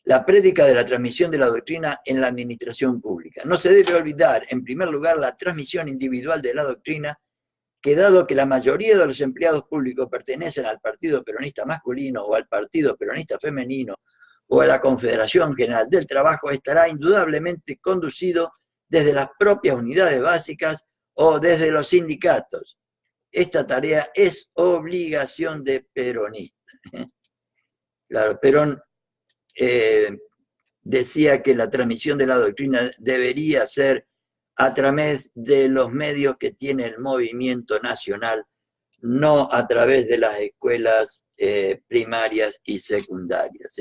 La prédica de la transmisión de la doctrina en la administración pública. No se debe olvidar, en primer lugar, la transmisión individual de la doctrina, que dado que la mayoría de los empleados públicos pertenecen al Partido Peronista masculino o al Partido Peronista femenino o a la Confederación General del Trabajo, estará indudablemente conducido desde las propias unidades básicas o desde los sindicatos. Esta tarea es obligación de peronistas. Claro, Perón decía que la transmisión de la doctrina debería ser a través de los medios que tiene el movimiento nacional, no a través de las escuelas primarias y secundarias.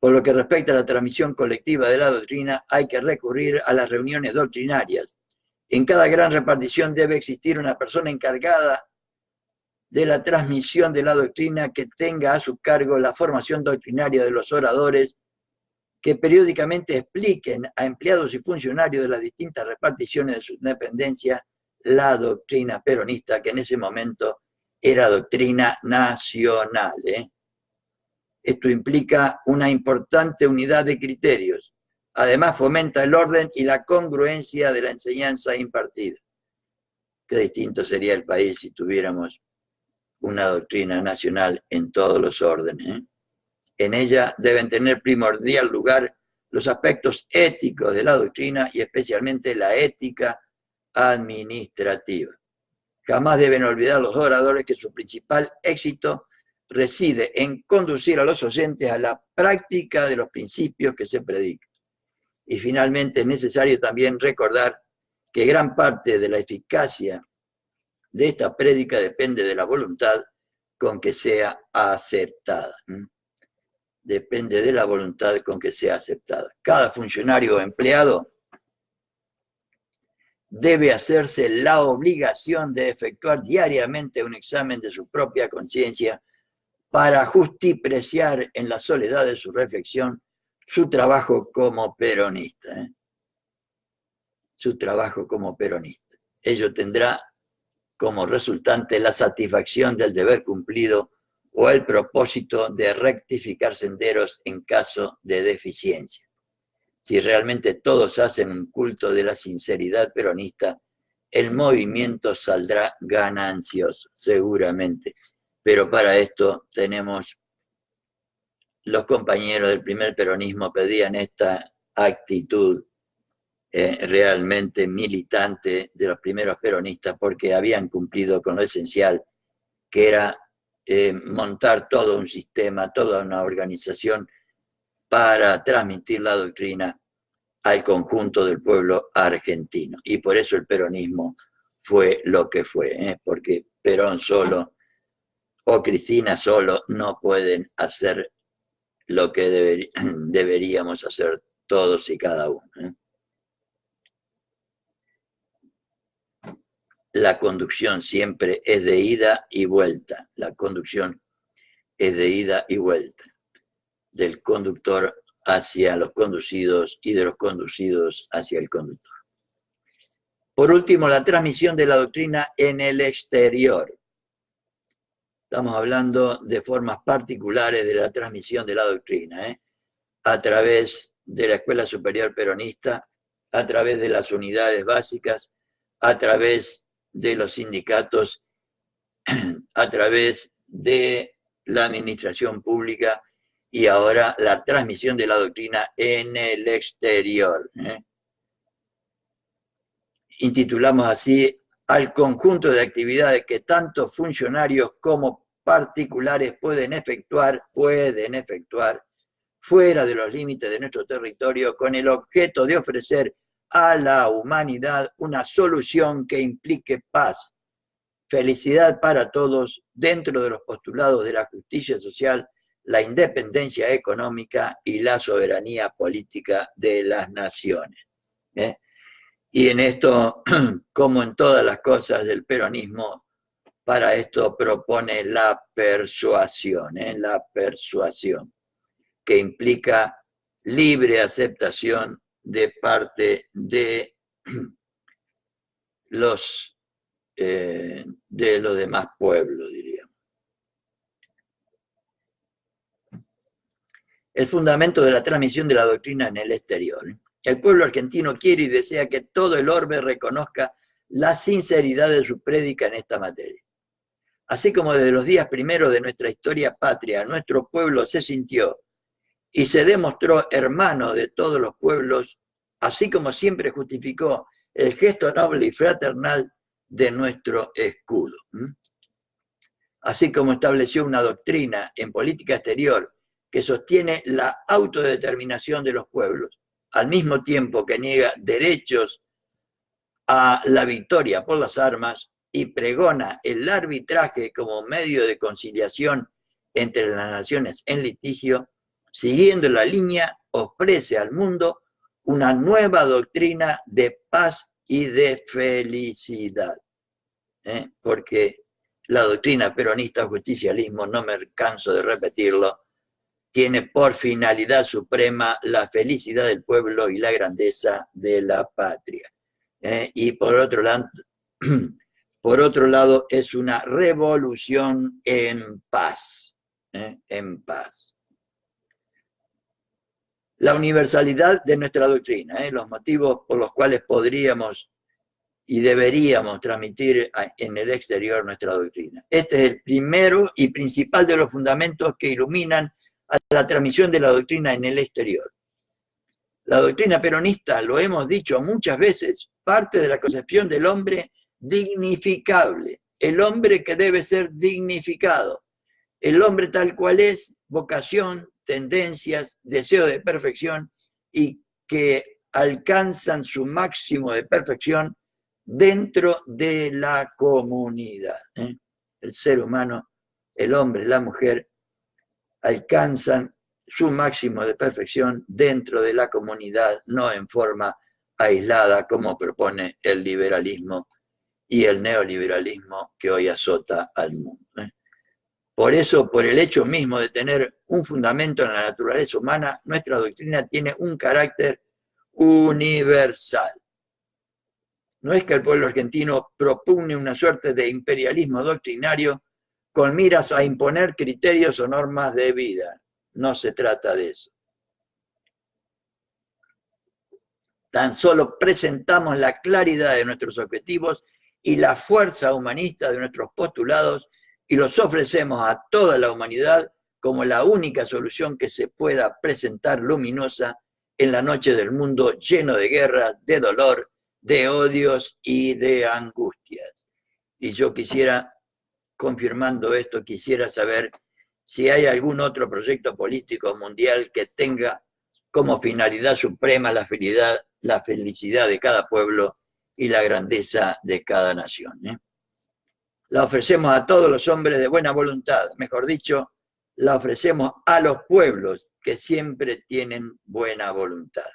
Por lo que respecta a la transmisión colectiva de la doctrina, hay que recurrir a las reuniones doctrinarias. En cada gran repartición debe existir una persona encargada de la transmisión de la doctrina que tenga a su cargo la formación doctrinaria de los oradores, que periódicamente expliquen a empleados y funcionarios de las distintas reparticiones de su dependencia la doctrina peronista, que en ese momento era doctrina nacional. Esto implica una importante unidad de criterios. Además, fomenta el orden y la congruencia de la enseñanza impartida. Qué distinto sería el país si tuviéramos una doctrina nacional en todos los órdenes. En ella deben tener primordial lugar los aspectos éticos de la doctrina y especialmente la ética administrativa. Jamás deben olvidar los oradores que su principal éxito reside en conducir a los oyentes a la práctica de los principios que se predican. Y finalmente es necesario también recordar que gran parte de la eficacia de esta prédica depende de la voluntad con que sea aceptada. Depende de la voluntad con que sea aceptada. Cada funcionario o empleado debe hacerse la obligación de efectuar diariamente un examen de su propia conciencia para justipreciar en la soledad de su reflexión su trabajo como peronista. Su trabajo como peronista. Ello tendrá como resultante la satisfacción del deber cumplido o el propósito de rectificar senderos en caso de deficiencia. Si realmente todos hacen un culto de la sinceridad peronista, el movimiento saldrá ganancioso, seguramente. Pero para esto tenemos, los compañeros del primer peronismo pedían esta actitud realmente militante de los primeros peronistas, porque habían cumplido con lo esencial, que era montar todo un sistema, toda una organización para transmitir la doctrina al conjunto del pueblo argentino. Y por eso el peronismo fue lo que fue, porque Perón solo o Cristina solo no pueden hacer lo que deberíamos hacer todos y cada uno. La conducción siempre es de ida y vuelta. La conducción es de ida y vuelta. Del conductor hacia los conducidos y de los conducidos hacia el conductor. Por último, la transmisión de la doctrina en el exterior. Estamos hablando de formas particulares de la transmisión de la doctrina, a través de la Escuela Superior Peronista, a través de las unidades básicas, a través de los sindicatos, a través de la administración pública y ahora la transmisión de la doctrina en el exterior. Intitulamos así al conjunto de actividades que tanto funcionarios como particulares pueden efectuar fuera de los límites de nuestro territorio con el objeto de ofrecer a la humanidad una solución que implique paz, felicidad para todos dentro de los postulados de la justicia social, la independencia económica y la soberanía política de las naciones. Y en esto, como en todas las cosas del peronismo, para esto propone la persuasión, que implica libre aceptación de parte de los demás pueblos, diríamos. El fundamento de la transmisión de la doctrina en el exterior. El pueblo argentino quiere y desea que todo el orbe reconozca la sinceridad de su prédica en esta materia. Así como desde los días primeros de nuestra historia patria, nuestro pueblo se sintió y se demostró hermano de todos los pueblos, así como siempre justificó el gesto noble y fraternal de nuestro escudo. Así como estableció una doctrina en política exterior que sostiene la autodeterminación de los pueblos, al mismo tiempo que niega derechos a la victoria por las armas y pregona el arbitraje como medio de conciliación entre las naciones en litigio, siguiendo la línea, ofrece al mundo una nueva doctrina de paz y de felicidad. Porque la doctrina peronista justicialismo, no me canso de repetirlo, tiene por finalidad suprema la felicidad del pueblo y la grandeza de la patria. Y por otro lado, es una revolución en paz. En paz. La universalidad de nuestra doctrina, los motivos por los cuales podríamos y deberíamos transmitir en el exterior nuestra doctrina. Este es el primero y principal de los fundamentos que iluminan a la transmisión de la doctrina en el exterior. La doctrina peronista, lo hemos dicho muchas veces, parte de la concepción del hombre dignificable, el hombre que debe ser dignificado, el hombre tal cual es, vocación, tendencias, deseo de perfección y que alcanzan su máximo de perfección dentro de la comunidad. El ser humano, el hombre, la mujer, alcanzan su máximo de perfección dentro de la comunidad, no en forma aislada como propone el liberalismo y el neoliberalismo que hoy azota al mundo. Por eso, por el hecho mismo de tener un fundamento en la naturaleza humana, nuestra doctrina tiene un carácter universal. No es que el pueblo argentino propugne una suerte de imperialismo doctrinario con miras a imponer criterios o normas de vida. No se trata de eso. Tan solo presentamos la claridad de nuestros objetivos y la fuerza humanista de nuestros postulados y los ofrecemos a toda la humanidad como la única solución que se pueda presentar luminosa en la noche del mundo lleno de guerra, de dolor, de odios y de angustias. Y yo quisiera, confirmando esto, quisiera saber si hay algún otro proyecto político mundial que tenga como finalidad suprema la felicidad de cada pueblo y la grandeza de cada nación. La ofrecemos a todos los hombres de buena voluntad, mejor dicho, la ofrecemos a los pueblos que siempre tienen buena voluntad.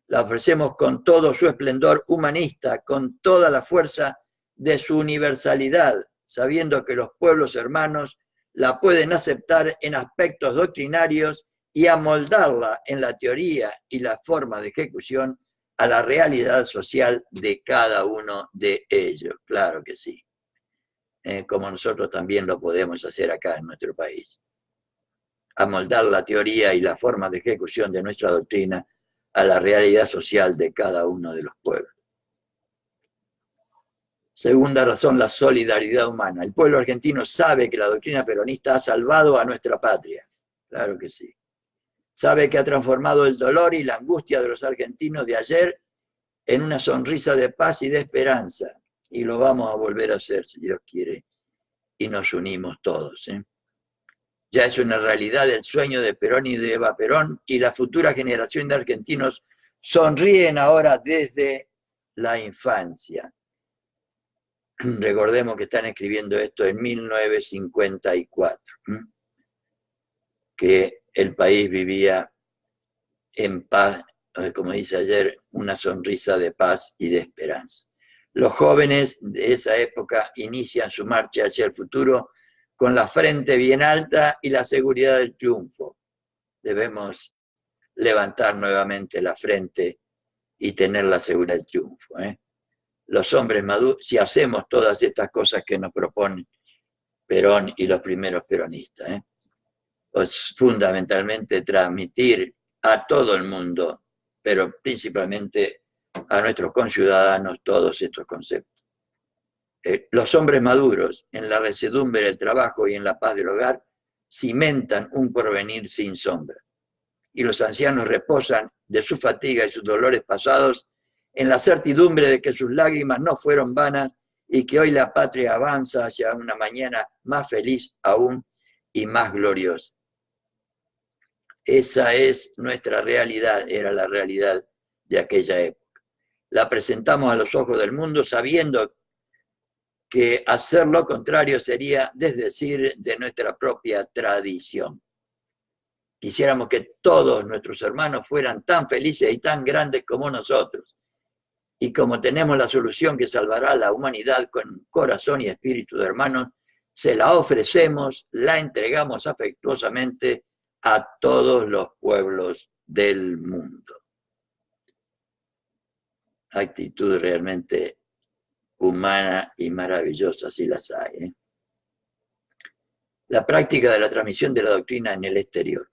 La ofrecemos con todo su esplendor humanista, con toda la fuerza de su universalidad, sabiendo que los pueblos hermanos la pueden aceptar en aspectos doctrinarios y amoldarla en la teoría y la forma de ejecución a la realidad social de cada uno de ellos. Claro que sí. Como nosotros también lo podemos hacer acá en nuestro país. Amoldar la teoría y la forma de ejecución de nuestra doctrina a la realidad social de cada uno de los pueblos. Segunda razón, la solidaridad humana. El pueblo argentino sabe que la doctrina peronista ha salvado a nuestra patria. Claro que sí. Sabe que ha transformado el dolor y la angustia de los argentinos de ayer en una sonrisa de paz y de esperanza. Y lo vamos a volver a hacer, si Dios quiere. Y nos unimos todos. Ya es una realidad el sueño de Perón y de Eva Perón, y la futura generación de argentinos sonríen ahora desde la infancia. Recordemos que están escribiendo esto en 1954, que el país vivía en paz, como dice ayer, una sonrisa de paz y de esperanza. Los jóvenes de esa época inician su marcha hacia el futuro con la frente bien alta y la seguridad del triunfo. Debemos levantar nuevamente la frente y tener la seguridad del triunfo. Los hombres maduros, si hacemos todas estas cosas que nos proponen Perón y los primeros peronistas, pues fundamentalmente transmitir a todo el mundo, pero principalmente a nuestros conciudadanos, todos estos conceptos. Los hombres maduros, en la resedumbre del trabajo y en la paz del hogar, cimentan un porvenir sin sombra. Y los ancianos reposan de su fatiga y sus dolores pasados en la certidumbre de que sus lágrimas no fueron vanas y que hoy la patria avanza hacia una mañana más feliz aún y más gloriosa. Esa es nuestra realidad, era la realidad de aquella época. La presentamos a los ojos del mundo sabiendo que hacer lo contrario sería desdecir de nuestra propia tradición. Quisiéramos que todos nuestros hermanos fueran tan felices y tan grandes como nosotros. Y como tenemos la solución que salvará a la humanidad con corazón y espíritu de hermanos, se la ofrecemos, la entregamos afectuosamente a todos los pueblos del mundo. Actitud realmente humana y maravillosa, si las hay. La práctica de la transmisión de la doctrina en el exterior.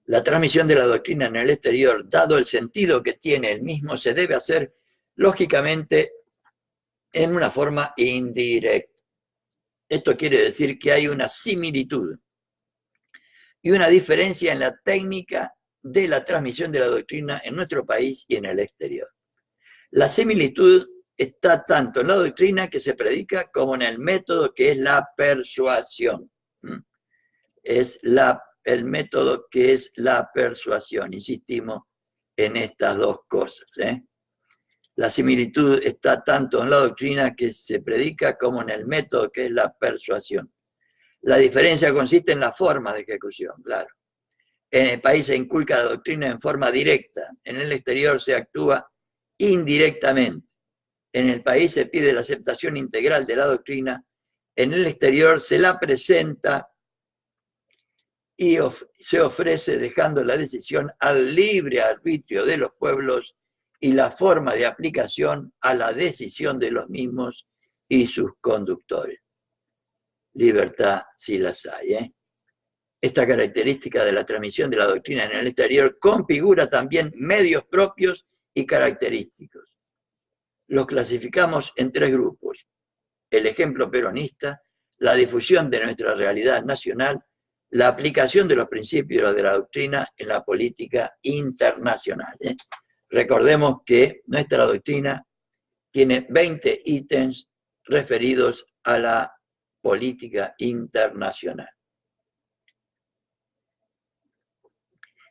La transmisión de la doctrina en el exterior, dado el sentido que tiene el mismo, se debe hacer, lógicamente, en una forma indirecta. Esto quiere decir que hay una similitud y una diferencia en la técnica de la transmisión de la doctrina en nuestro país y en el exterior. La similitud está tanto en la doctrina que se predica como en el método que es la persuasión. Es el método que es la persuasión. Insistimos en estas dos cosas. La similitud está tanto en la doctrina que se predica como en el método que es la persuasión. La diferencia consiste en la forma de ejecución, claro. En el país se inculca la doctrina en forma directa, en el exterior se actúa indirectamente. En el país se pide la aceptación integral de la doctrina, en el exterior se la presenta y se ofrece dejando la decisión al libre arbitrio de los pueblos y la forma de aplicación a la decisión de los mismos y sus conductores. Libertad si las hay. Esta característica de la transmisión de la doctrina en el exterior configura también medios propios y característicos. Los clasificamos en tres grupos: el ejemplo peronista, la difusión de nuestra realidad nacional, la aplicación de los principios de la doctrina en la política internacional. Recordemos que nuestra doctrina tiene 20 ítems referidos a la política internacional.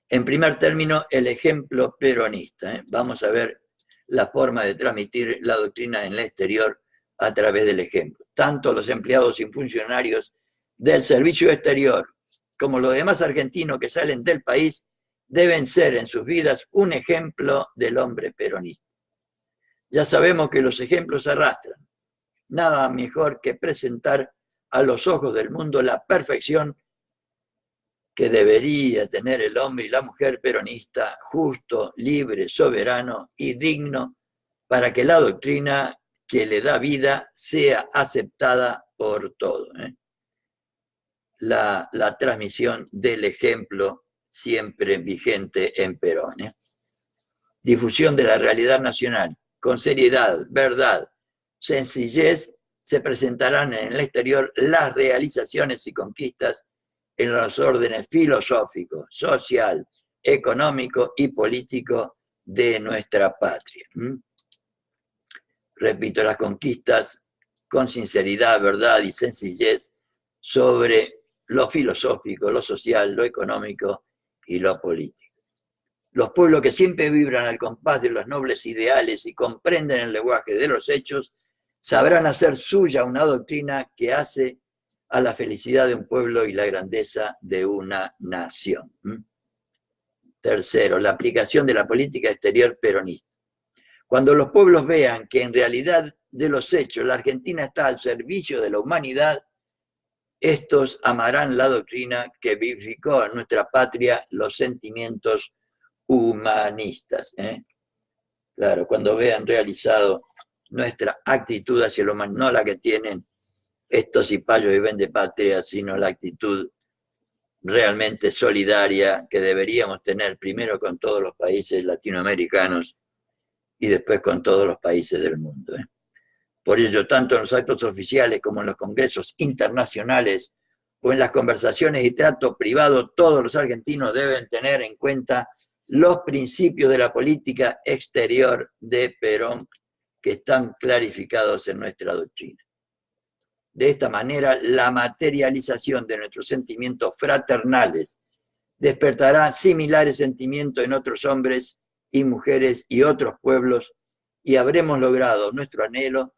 En primer término, el ejemplo peronista. Vamos a ver la forma de transmitir la doctrina en el exterior a través del ejemplo. Tanto los empleados y funcionarios del servicio exterior, como los demás argentinos que salen del país, deben ser en sus vidas un ejemplo del hombre peronista. Ya sabemos que los ejemplos arrastran. Nada mejor que presentar a los ojos del mundo la perfección que debería tener el hombre y la mujer peronista, justo, libre, soberano y digno, para que la doctrina que le da vida sea aceptada por todos. La transmisión del ejemplo siempre vigente en Perón. Difusión de la realidad nacional, con seriedad, verdad, sencillez, se presentarán en el exterior las realizaciones y conquistas en los órdenes filosófico, social, económico y político de nuestra patria. Repito, las conquistas con sinceridad, verdad y sencillez sobre lo filosófico, lo social, lo económico y lo político. Los pueblos que siempre vibran al compás de los nobles ideales y comprenden el lenguaje de los hechos, sabrán hacer suya una doctrina que hace a la felicidad de un pueblo y la grandeza de una nación. Tercero, la aplicación de la política exterior peronista. Cuando los pueblos vean que en realidad de los hechos la Argentina está al servicio de la humanidad, estos amarán la doctrina que vivificó en nuestra patria los sentimientos humanistas. Claro, cuando vean realizado nuestra actitud hacia lo humano, no la que tienen estos cipayos y vendepatria, sino la actitud realmente solidaria que deberíamos tener primero con todos los países latinoamericanos y después con todos los países del mundo. Por ello, tanto en los actos oficiales como en los congresos internacionales o en las conversaciones y trato privado, todos los argentinos deben tener en cuenta los principios de la política exterior de Perón que están clarificados en nuestra doctrina. De esta manera, la materialización de nuestros sentimientos fraternales despertará similares sentimientos en otros hombres y mujeres y otros pueblos, y habremos logrado nuestro anhelo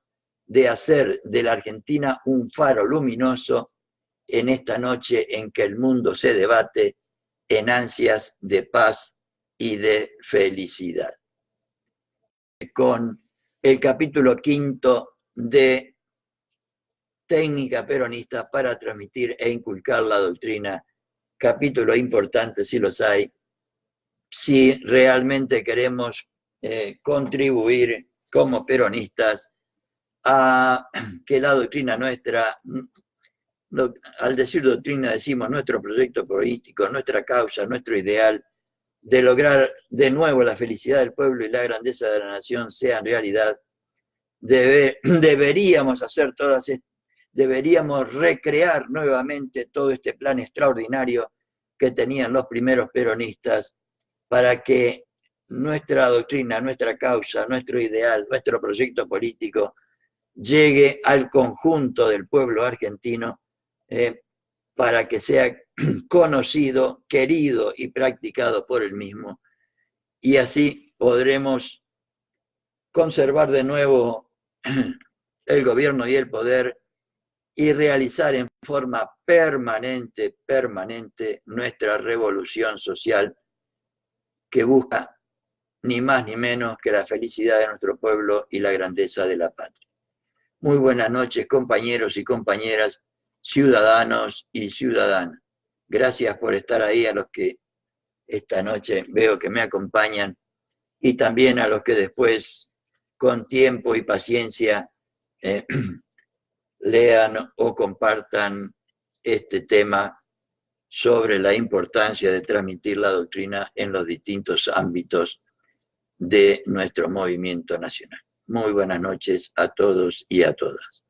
de hacer de la Argentina un faro luminoso en esta noche en que el mundo se debate en ansias de paz y de felicidad. Con el capítulo 5 de Técnica Peronista para transmitir e inculcar la doctrina, capítulo importante si los hay, si realmente queremos contribuir como peronistas a que la doctrina nuestra, al decir doctrina decimos nuestro proyecto político, nuestra causa, nuestro ideal, de lograr de nuevo la felicidad del pueblo y la grandeza de la nación sean realidad, deberíamos hacer deberíamos recrear nuevamente todo este plan extraordinario que tenían los primeros peronistas para que nuestra doctrina, nuestra causa, nuestro ideal, nuestro proyecto político llegue al conjunto del pueblo argentino para que sea conocido, querido y practicado por el mismo. Y así podremos conservar de nuevo el gobierno y el poder y realizar en forma permanente nuestra revolución social que busca ni más ni menos que la felicidad de nuestro pueblo y la grandeza de la patria. Muy buenas noches, compañeros y compañeras, ciudadanos y ciudadanas. Gracias por estar ahí, a los que esta noche veo que me acompañan y también a los que después, con tiempo y paciencia, lean o compartan este tema sobre la importancia de transmitir la doctrina en los distintos ámbitos de nuestro movimiento nacional. Muy buenas noches a todos y a todas.